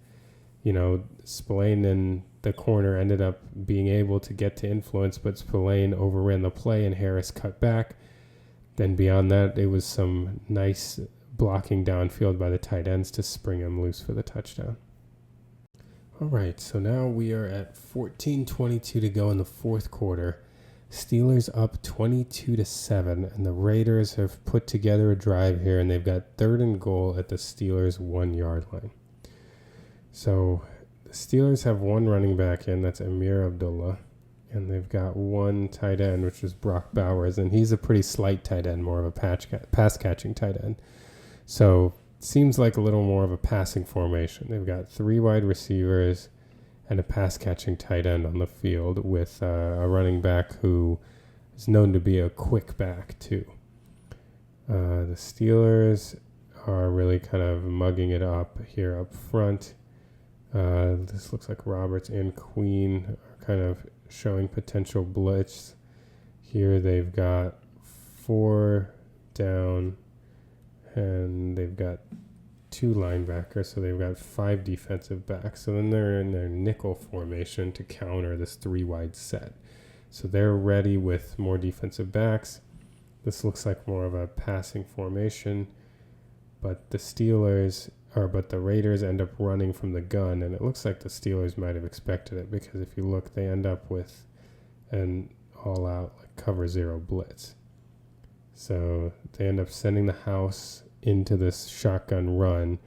Spillane in the corner ended up being able to get to influence, but Spillane overran the play and Harris cut back. Then beyond that, it was some nice blocking downfield by the tight ends to spring him loose for the touchdown. All right, so now we are at 14:22 to go in the fourth quarter. Steelers up 22-7, and the Raiders have put together a drive here, and they've got 3rd and goal at the Steelers' 1-yard line. So the Steelers have one running back in, that's Amir Abdullah, and they've got one tight end, which is Brock Bowers, and he's a pretty slight tight end, more of a pass-catching tight end. So seems like a little more of a passing formation. They've got 3 wide receivers and a pass-catching tight end on the field with a running back who is known to be a quick back, too. The Steelers are really kind of mugging it up here up front. This looks like Roberts and Queen are kind of showing potential blitz. Here they've got 4 down, and they've got 2 linebackers, so they've got 5 defensive backs. So then they're in their nickel formation to counter this 3-wide set. So they're ready with more defensive backs. This looks like more of a passing formation, but the Raiders end up running from the gun, and it looks like the Steelers might have expected it, because if you look, they end up with an all-out cover 0 blitz. So they end up sending the house into this shotgun run,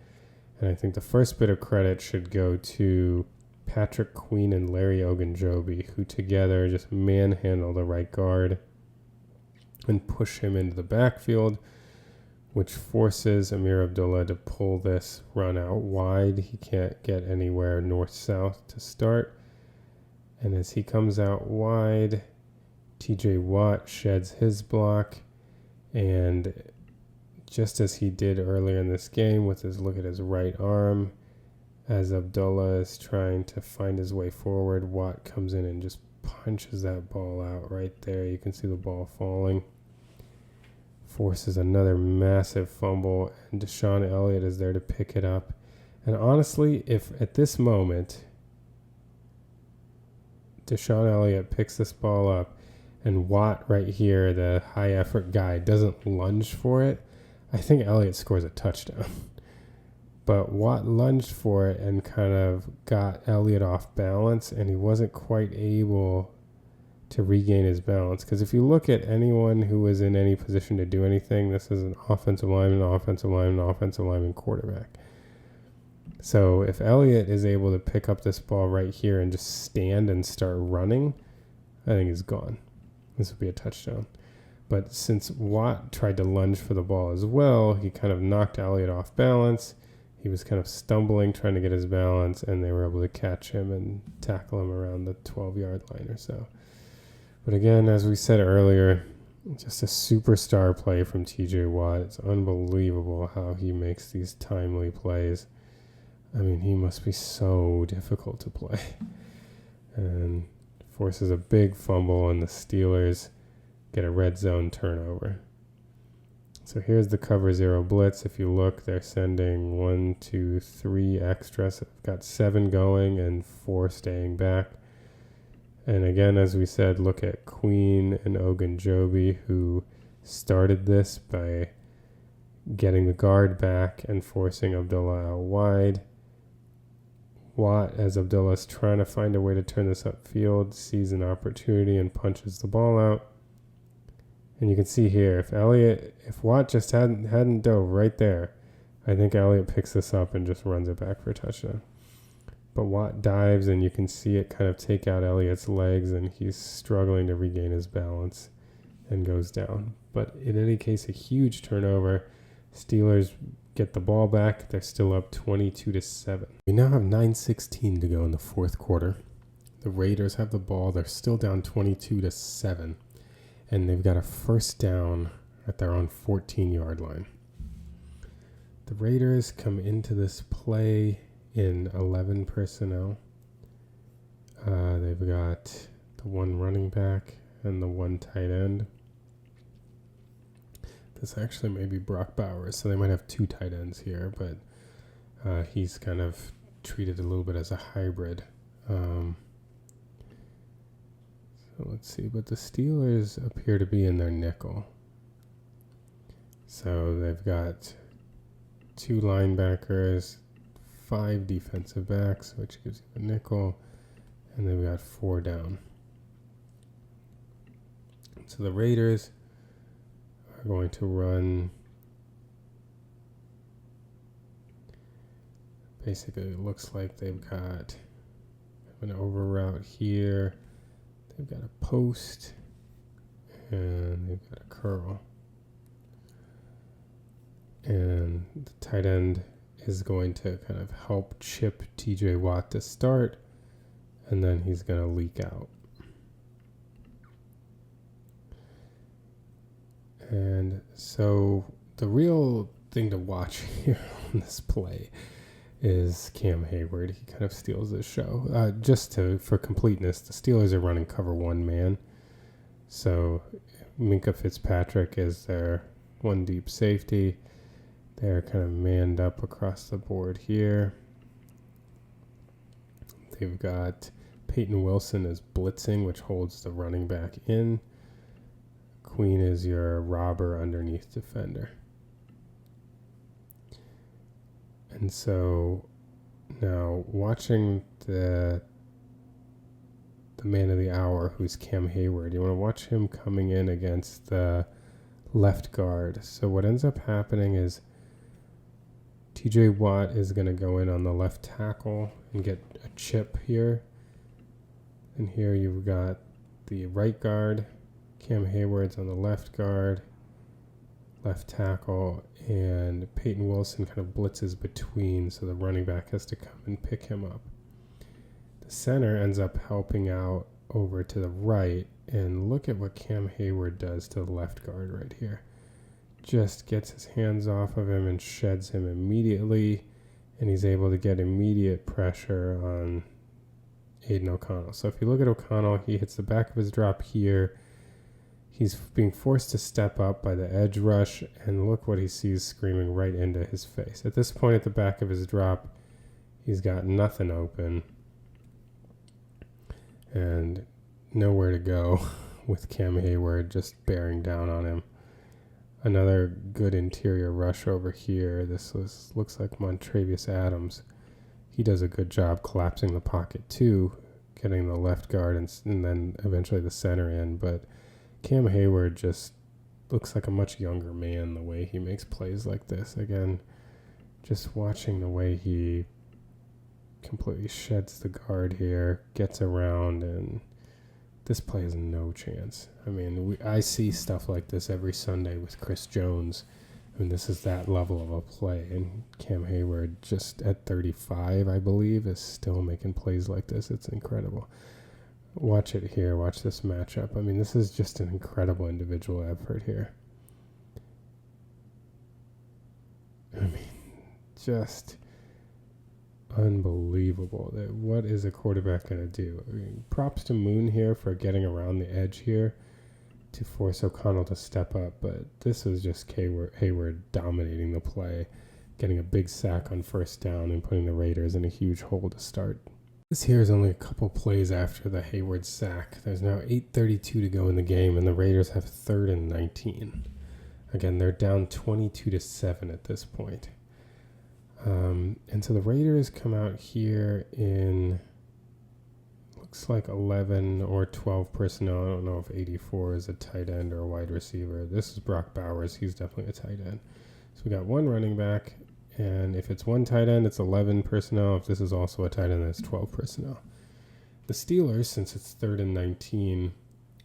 and I think the first bit of credit should go to Patrick Queen and Larry Ogunjobi, who together just manhandle the right guard and push him into the backfield, which forces Amir Abdullah to pull this run out wide. He can't get anywhere north-south to start, and as he comes out wide, TJ Watt sheds his block, and just as he did earlier in this game with his look at his right arm, as Abdullah is trying to find his way forward, Watt comes in and just punches that ball out right there. You can see the ball falling. Forces another massive fumble, and Deshaun Elliott is there to pick it up. And honestly, if at this moment Deshaun Elliott picks this ball up and Watt right here, the high effort guy, doesn't lunge for it, I think Elliott scores a touchdown. But Watt lunged for it and kind of got Elliott off balance, and he wasn't quite able to regain his balance. Because if you look at anyone who was in any position to do anything, this is an offensive lineman, quarterback. So if Elliott is able to pick up this ball right here and just stand and start running, I think he's gone. This would be a touchdown. But since Watt tried to lunge for the ball as well, he kind of knocked Elliott off balance. He was kind of stumbling, trying to get his balance, and they were able to catch him and tackle him around the 12-yard line or so. But again, as we said earlier, just a superstar play from TJ Watt. It's unbelievable how he makes these timely plays. I mean, he must be so difficult to play. And forces a big fumble, and the Steelers get a red zone turnover. So here's the cover 0 blitz. If you look, they're sending 1, 2, 3 extras. They've got 7 going and 4 staying back. And again, as we said, look at Queen and Ogunjobi, who started this by getting the guard back and forcing Abdullah out wide. Watt, as Abdullah's trying to find a way to turn this upfield, sees an opportunity and punches the ball out. And you can see here, if Watt just hadn't dove right there, I think Elliott picks this up and just runs it back for a touchdown. But Watt dives, and you can see it kind of take out Elliott's legs, and he's struggling to regain his balance and goes down. But in any case, a huge turnover. Steelers get the ball back. They're still up 22-7. We now have 9:16 to go in the fourth quarter. The Raiders have the ball. They're still down 22-7. And they've got a first down at their own 14-yard line. The Raiders come into this play in 11 personnel. They've got the 1 running back and the 1 tight end. This actually may be Brock Bowers, so they might have 2 tight ends here, but he's kind of treated a little bit as a hybrid. So let's see, but the Steelers appear to be in their nickel. So they've got 2 linebackers, 5 defensive backs, which gives you a nickel, and they've got 4 down. So the Raiders are going to run, basically it looks like they've got an over route here. They've got a post, and they've got a curl. And the tight end is going to kind of help chip TJ Watt to start, and then he's going to leak out. And so the real thing to watch here on this play is Cam Heyward. He kind of steals the show. For completeness, the Steelers are running cover 1 man. So Minka Fitzpatrick is their 1 deep safety. They're kind of manned up across the board here. They've got Peyton Wilson as blitzing, which holds the running back in. Queen is your robber underneath defender. And so now watching the man of the hour, who's Cam Heyward, you want to watch him coming in against the left guard. So what ends up happening is TJ Watt is going to go in on the left tackle and get a chip here. And here you've got the right guard. Cam Heyward's on the left guard, left tackle, and Peyton Wilson kind of blitzes between, so the running back has to come and pick him up. The center ends up helping out over to the right, and look at what Cam Heyward does to the left guard right here. Just gets his hands off of him and sheds him immediately, and he's able to get immediate pressure on Aiden O'Connell. So if you look at O'Connell, he hits the back of his drop here. He's being forced to step up by the edge rush, and look what he sees screaming right into his face. At this point at the back of his drop, he's got nothing open and nowhere to go with Cam Heyward just bearing down on him. Another good interior rush over here. Looks like Montravius Adams. He does a good job collapsing the pocket too, getting the left guard and then eventually the center in, but Cam Heyward just looks like a much younger man the way he makes plays like this. Again, just watching the way he completely sheds the guard here, gets around, and this play has no chance. I mean, I see stuff like this every Sunday with Chris Jones. I mean, this is that level of a play. And Cam Heyward, just at 35, I believe, is still making plays like this. It's incredible. Watch it here. Watch this matchup. I mean, this is just an incredible individual effort here. I mean, just unbelievable. What is a quarterback going to do? I mean, props to Moon here for getting around the edge here to force O'Connell to step up, but this was just Heyward dominating the play, getting a big sack on first down and putting the Raiders in a huge hole to start. This here is only a couple plays after the Heyward sack. There's now 8:32 to go in the game, and the Raiders have 3rd and 19. Again, they're down 22-7 at this point. And so the Raiders come out here in, looks like 11 or 12 personnel. I don't know if 84 is a tight end or a wide receiver. This is Brock Bowers. He's definitely a tight end. So we got one running back, and if it's one tight end, it's 11 personnel. If this is also a tight end, it's 12 personnel. The Steelers, since it's 3rd and 19,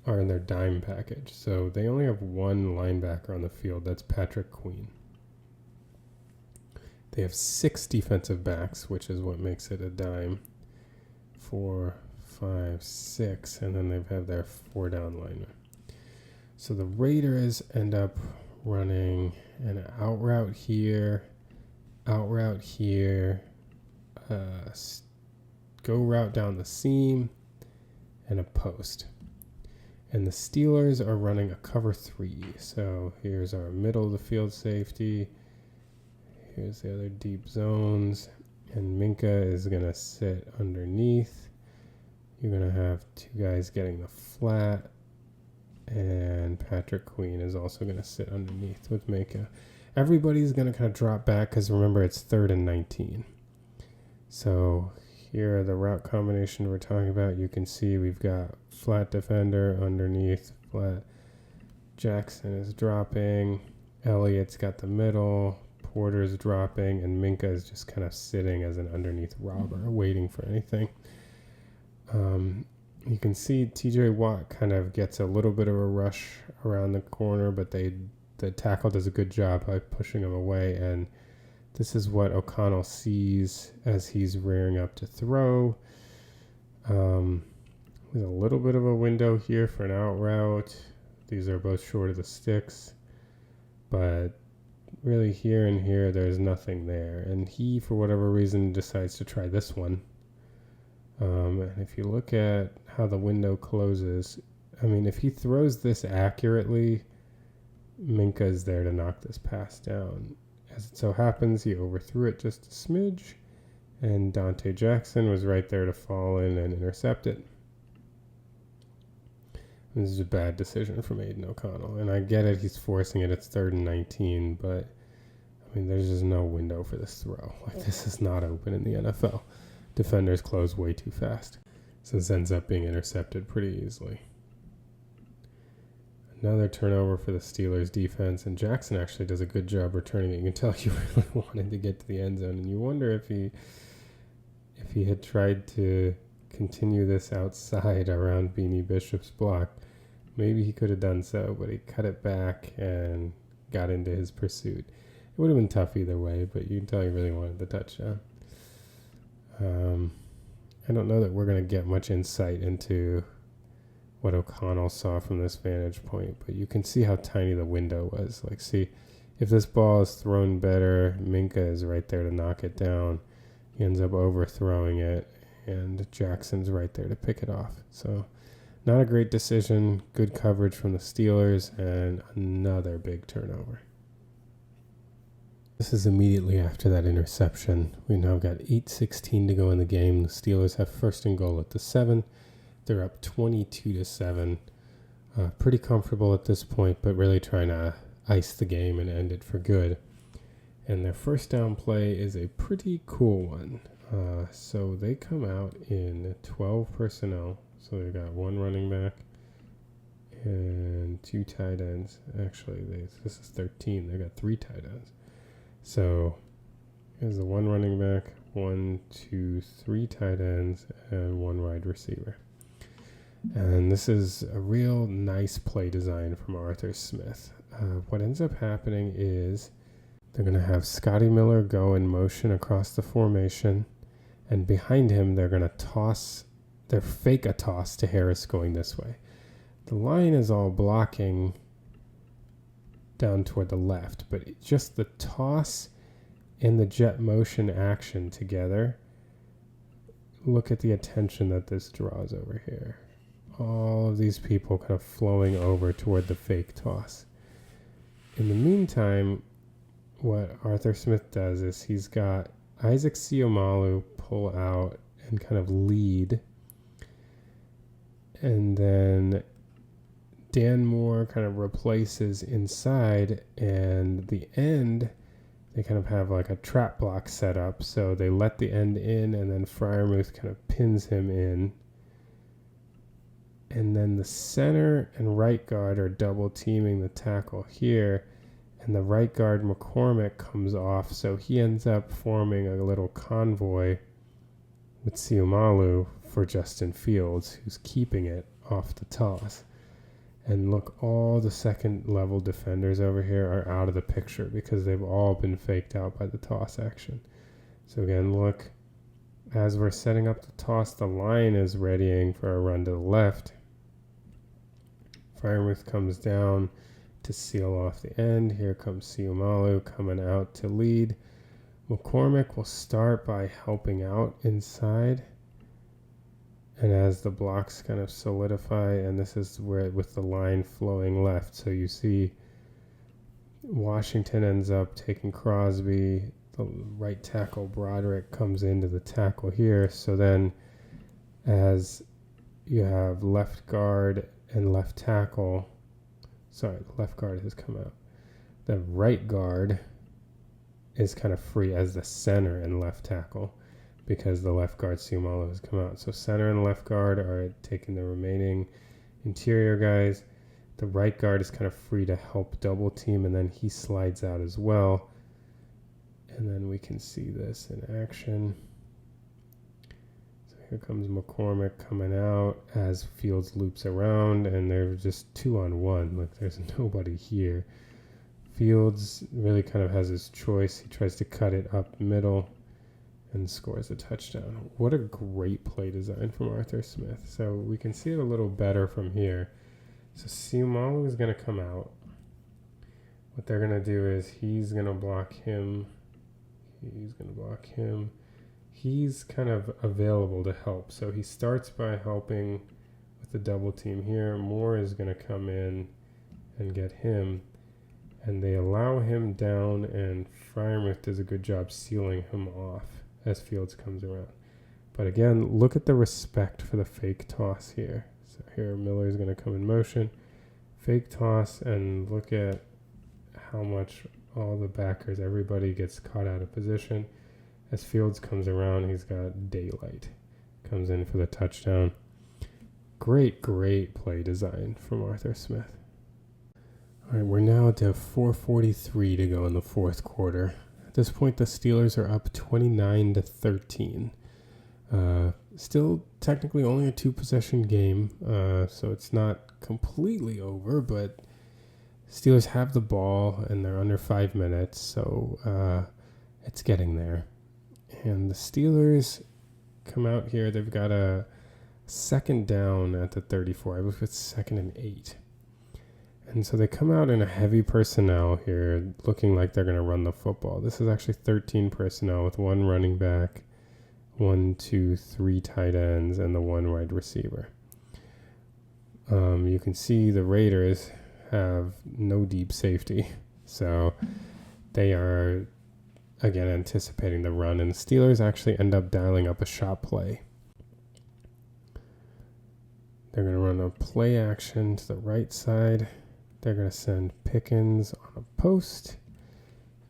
are in their dime package. So they only have one linebacker on the field. That's Patrick Queen. They have 6 defensive backs, which is what makes it a dime. 4, 5, 6, and then they have their 4 down linemen. So the Raiders end up running an out route here, go route down the seam, and a post. And the Steelers are running a cover 3. So here's our middle of the field safety. Here's the other deep zones. And Minka is going to sit underneath. You're going to have 2 guys getting the flat. And Patrick Queen is also going to sit underneath with Minka. Everybody's going to kind of drop back because remember it's 3rd and 19. So here are the route combination we're talking about. You can see we've got flat defender underneath, flat. Jackson is dropping. Elliott's got the middle. Porter's dropping. And Minka is just kind of sitting as an underneath robber, waiting for anything. You can see TJ Watt kind of gets a little bit of a rush around the corner, but the tackle does a good job by pushing him away. And this is what O'Connell sees as he's rearing up to throw. There's a little bit of a window here for an out route. These are both short of the sticks. But really here and here, there's nothing there. And he, for whatever reason, decides to try this one. And if you look at how the window closes, I mean, if he throws this accurately, Minka is there to knock this pass down. As it so happens, he overthrew it just a smidge, and Donte Jackson was right there to fall in and intercept it. This is a bad decision from Aiden O'Connell, and I get it, he's forcing it, it's 3rd and 19, but, I mean, there's just no window for this throw. Like, this is not open in the NFL. Defenders close way too fast. So this ends up being intercepted pretty easily. Another turnover for the Steelers defense, and Jackson actually does a good job returning it. You can tell he really wanted to get to the end zone, and you wonder if he had tried to continue this outside around Beanie Bishop's block, maybe he could have done so, but he cut it back and got into his pursuit. It would have been tough either way, but you can tell he really wanted the touchdown. I don't know that we're going to get much insight into what O'Connell saw from this vantage point, but you can see how tiny the window was. Like, see, if this ball is thrown better, Minka is right there to knock it down. He ends up overthrowing it, and Jackson's right there to pick it off. So, not a great decision. Good coverage from the Steelers, and another big turnover. This is immediately after that interception. We now got 8:16 to go in the game. The Steelers have 1st and goal at the 7. They're up 22-7. Pretty comfortable at this point, but really trying to ice the game and end it for good. And their first down play is a pretty cool one. So they come out in 12 personnel. So they've got one running back and 2 tight ends. Actually, this is 13. They've got 3 tight ends. So here's the one running back, 1, 2, 3 tight ends, and 1 wide receiver. And this is a real nice play design from Arthur Smith. What ends up happening is they're going to have Scotty Miller go in motion across the formation, and behind him they're going to fake a toss to Harris going this way. The line is all blocking down toward the left, but just the toss and the jet motion action together, look at the attention that this draws over here. All of these people kind of flowing over toward the fake toss. In the meantime, what Arthur Smith does is he's got Isaac Seumalo pull out and kind of lead. And then Dan Moore kind of replaces inside, and the end, they kind of have like a trap block set up. So they let the end in, and then Freiermuth kind of pins him in. And then the center and right guard are double teaming the tackle here. And the right guard, McCormick, comes off. So he ends up forming a little convoy with Seumalo for Justin Fields, who's keeping it off the toss. And look, all the second level defenders over here are out of the picture because they've all been faked out by the toss action. So again, look, as we're setting up the toss, the line is readying for a run to the left. Freiermuth comes down to seal off the end. Here comes Seumalo coming out to lead. McCormick will start by helping out inside. And as the blocks kind of solidify, and this is where with the line flowing left. So you see Washington ends up taking Crosby. The right tackle Broderick comes into the tackle here. So then as you have left guard and left tackle, sorry, the left guard has come out. The right guard is kind of free as the center and left tackle because the left guard Seumalo has come out. So center and left guard are taking the remaining interior guys. The right guard is kind of free to help double team, and then he slides out as well. And then we can see this in action. So here comes McCormick coming out as Fields loops around, and they're just 2-on-1. Like there's nobody here. Fields really kind of has his choice. He tries to cut it up middle and scores a touchdown. What a great play design from Arthur Smith. So we can see it a little better from here. So Seumalo is going to come out. What they're going to do is he's going to block him. He's kind of available to help. So he starts by helping with the double team here. Moore is going to come in and get him. And they allow him down, and Freiermuth does a good job sealing him off as Fields comes around. But again, look at the respect for the fake toss here. So here Miller is going to come in motion, fake toss, and look at how much all the backers, everybody gets caught out of position. As Fields comes around, he's got daylight. Comes in for the touchdown. Great play design from Arthur Smith. All right, we're now to 4:43 to go in the fourth quarter. At this point, the Steelers are up 29-13. Still technically only a 2-possession game, so it's not completely over, but Steelers have the ball and they're under 5 minutes, so it's getting there. And the Steelers come out here. They've got a second down at the 34. I believe it's 2nd and 8. And so they come out in a heavy personnel here, looking like they're going to run the football. This is actually 13 personnel with 1 running back, 1, 2, 3 tight ends, and the 1 wide receiver. You can see the Raiders have no deep safety. So they are, again, anticipating the run. And the Steelers actually end up dialing up a shot play. They're going to run a play action to the right side. They're going to send Pickens on a post,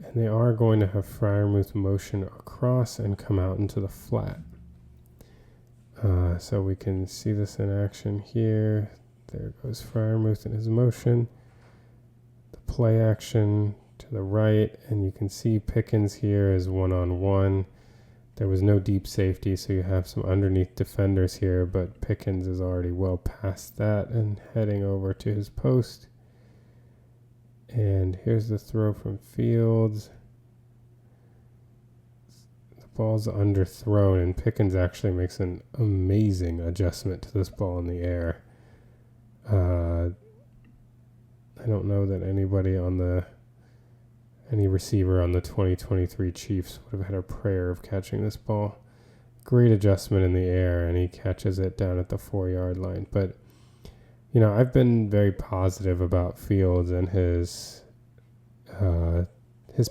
and they are going to have Freiermuth motion across and come out into the flat. So we can see this in action here. There goes Freiermuth in his motion. The play action to the right, and you can see Pickens here is 1-on-1. There was no deep safety, so you have some underneath defenders here, but Pickens is already well past that and heading over to his post. And here's the throw from Fields. The ball's underthrown, and Pickens actually makes an amazing adjustment to this ball in the air. I don't know that any receiver on the 2023 Chiefs would have had a prayer of catching this ball. Great adjustment in the air, and he catches it down at the 4-yard line. But, I've been very positive about Fields and his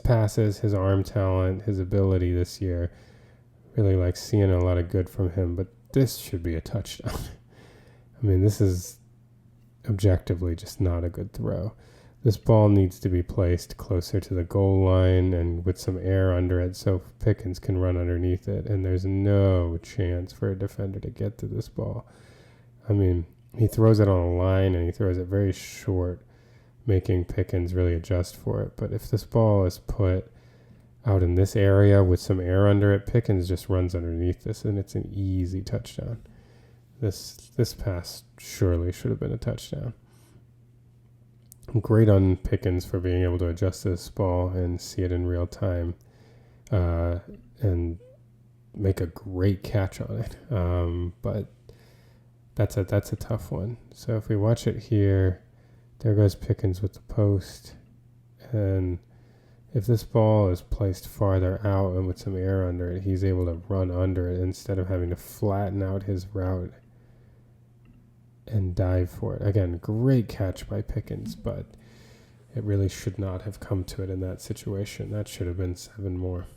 passes, his arm talent, his ability this year. Really like seeing a lot of good from him, but this should be a touchdown. I mean, this is objectively just not a good throw. This ball needs to be placed closer to the goal line and with some air under it so Pickens can run underneath it, and there's no chance for a defender to get to this ball. I mean, he throws it on a line and he throws it very short, making Pickens really adjust for it. But if this ball is put out in this area with some air under it, Pickens just runs underneath this, and it's an easy touchdown. This pass surely should have been a touchdown. Great on Pickens for being able to adjust this ball and see it in real time and make a great catch on it. But that's a tough one. So if we watch it here, there goes Pickens with the post. And if this ball is placed farther out and with some air under it, he's able to run under it instead of having to flatten out his route and dive for it. Again, great catch by Pickens, but it really should not have come to it in that situation. That should have been 7 more.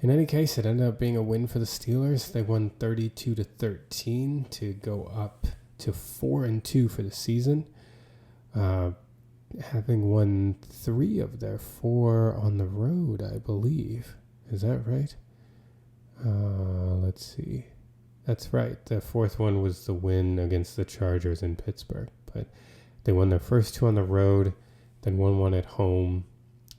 In any case, it ended up being a win for the Steelers. They won 32-13 to go up to 4-2 for the season, having won 3 of their 4 on the road, I believe. Is that right? Let's see. That's right. The 4th one was the win against the Chargers in Pittsburgh. But they won their first 2 on the road, then won 1 at home.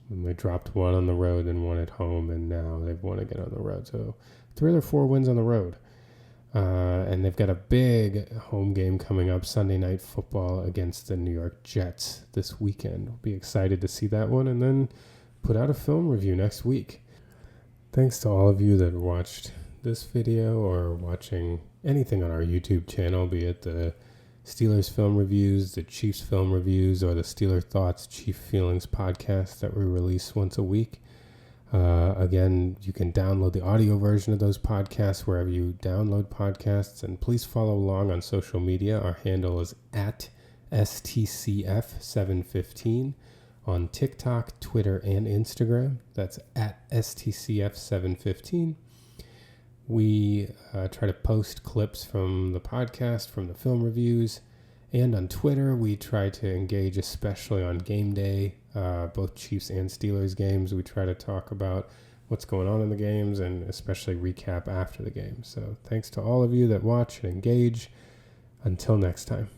And they dropped 1 on the road, then 1 at home, and now they've won again on the road. So 3 of their 4 wins on the road. And they've got a big home game coming up, Sunday Night Football against the New York Jets this weekend. We'll be excited to see that one and then put out a film review next week. Thanks to all of you that watched this video or watching anything on our YouTube channel, be it the Steelers film reviews, the Chiefs film reviews, or the Steeler Thoughts Chief Feelings podcast that we release once a week. Again, you can download the audio version of those podcasts wherever you download podcasts, and please follow along on social media. Our handle is at STCF715 on TikTok, Twitter, and Instagram. That's at STCF715. We try to post clips from the podcast, from the film reviews, and on Twitter, we try to engage, especially on game day, both Chiefs and Steelers games. We try to talk about what's going on in the games and especially recap after the game. So thanks to all of you that watch and engage. Until next time.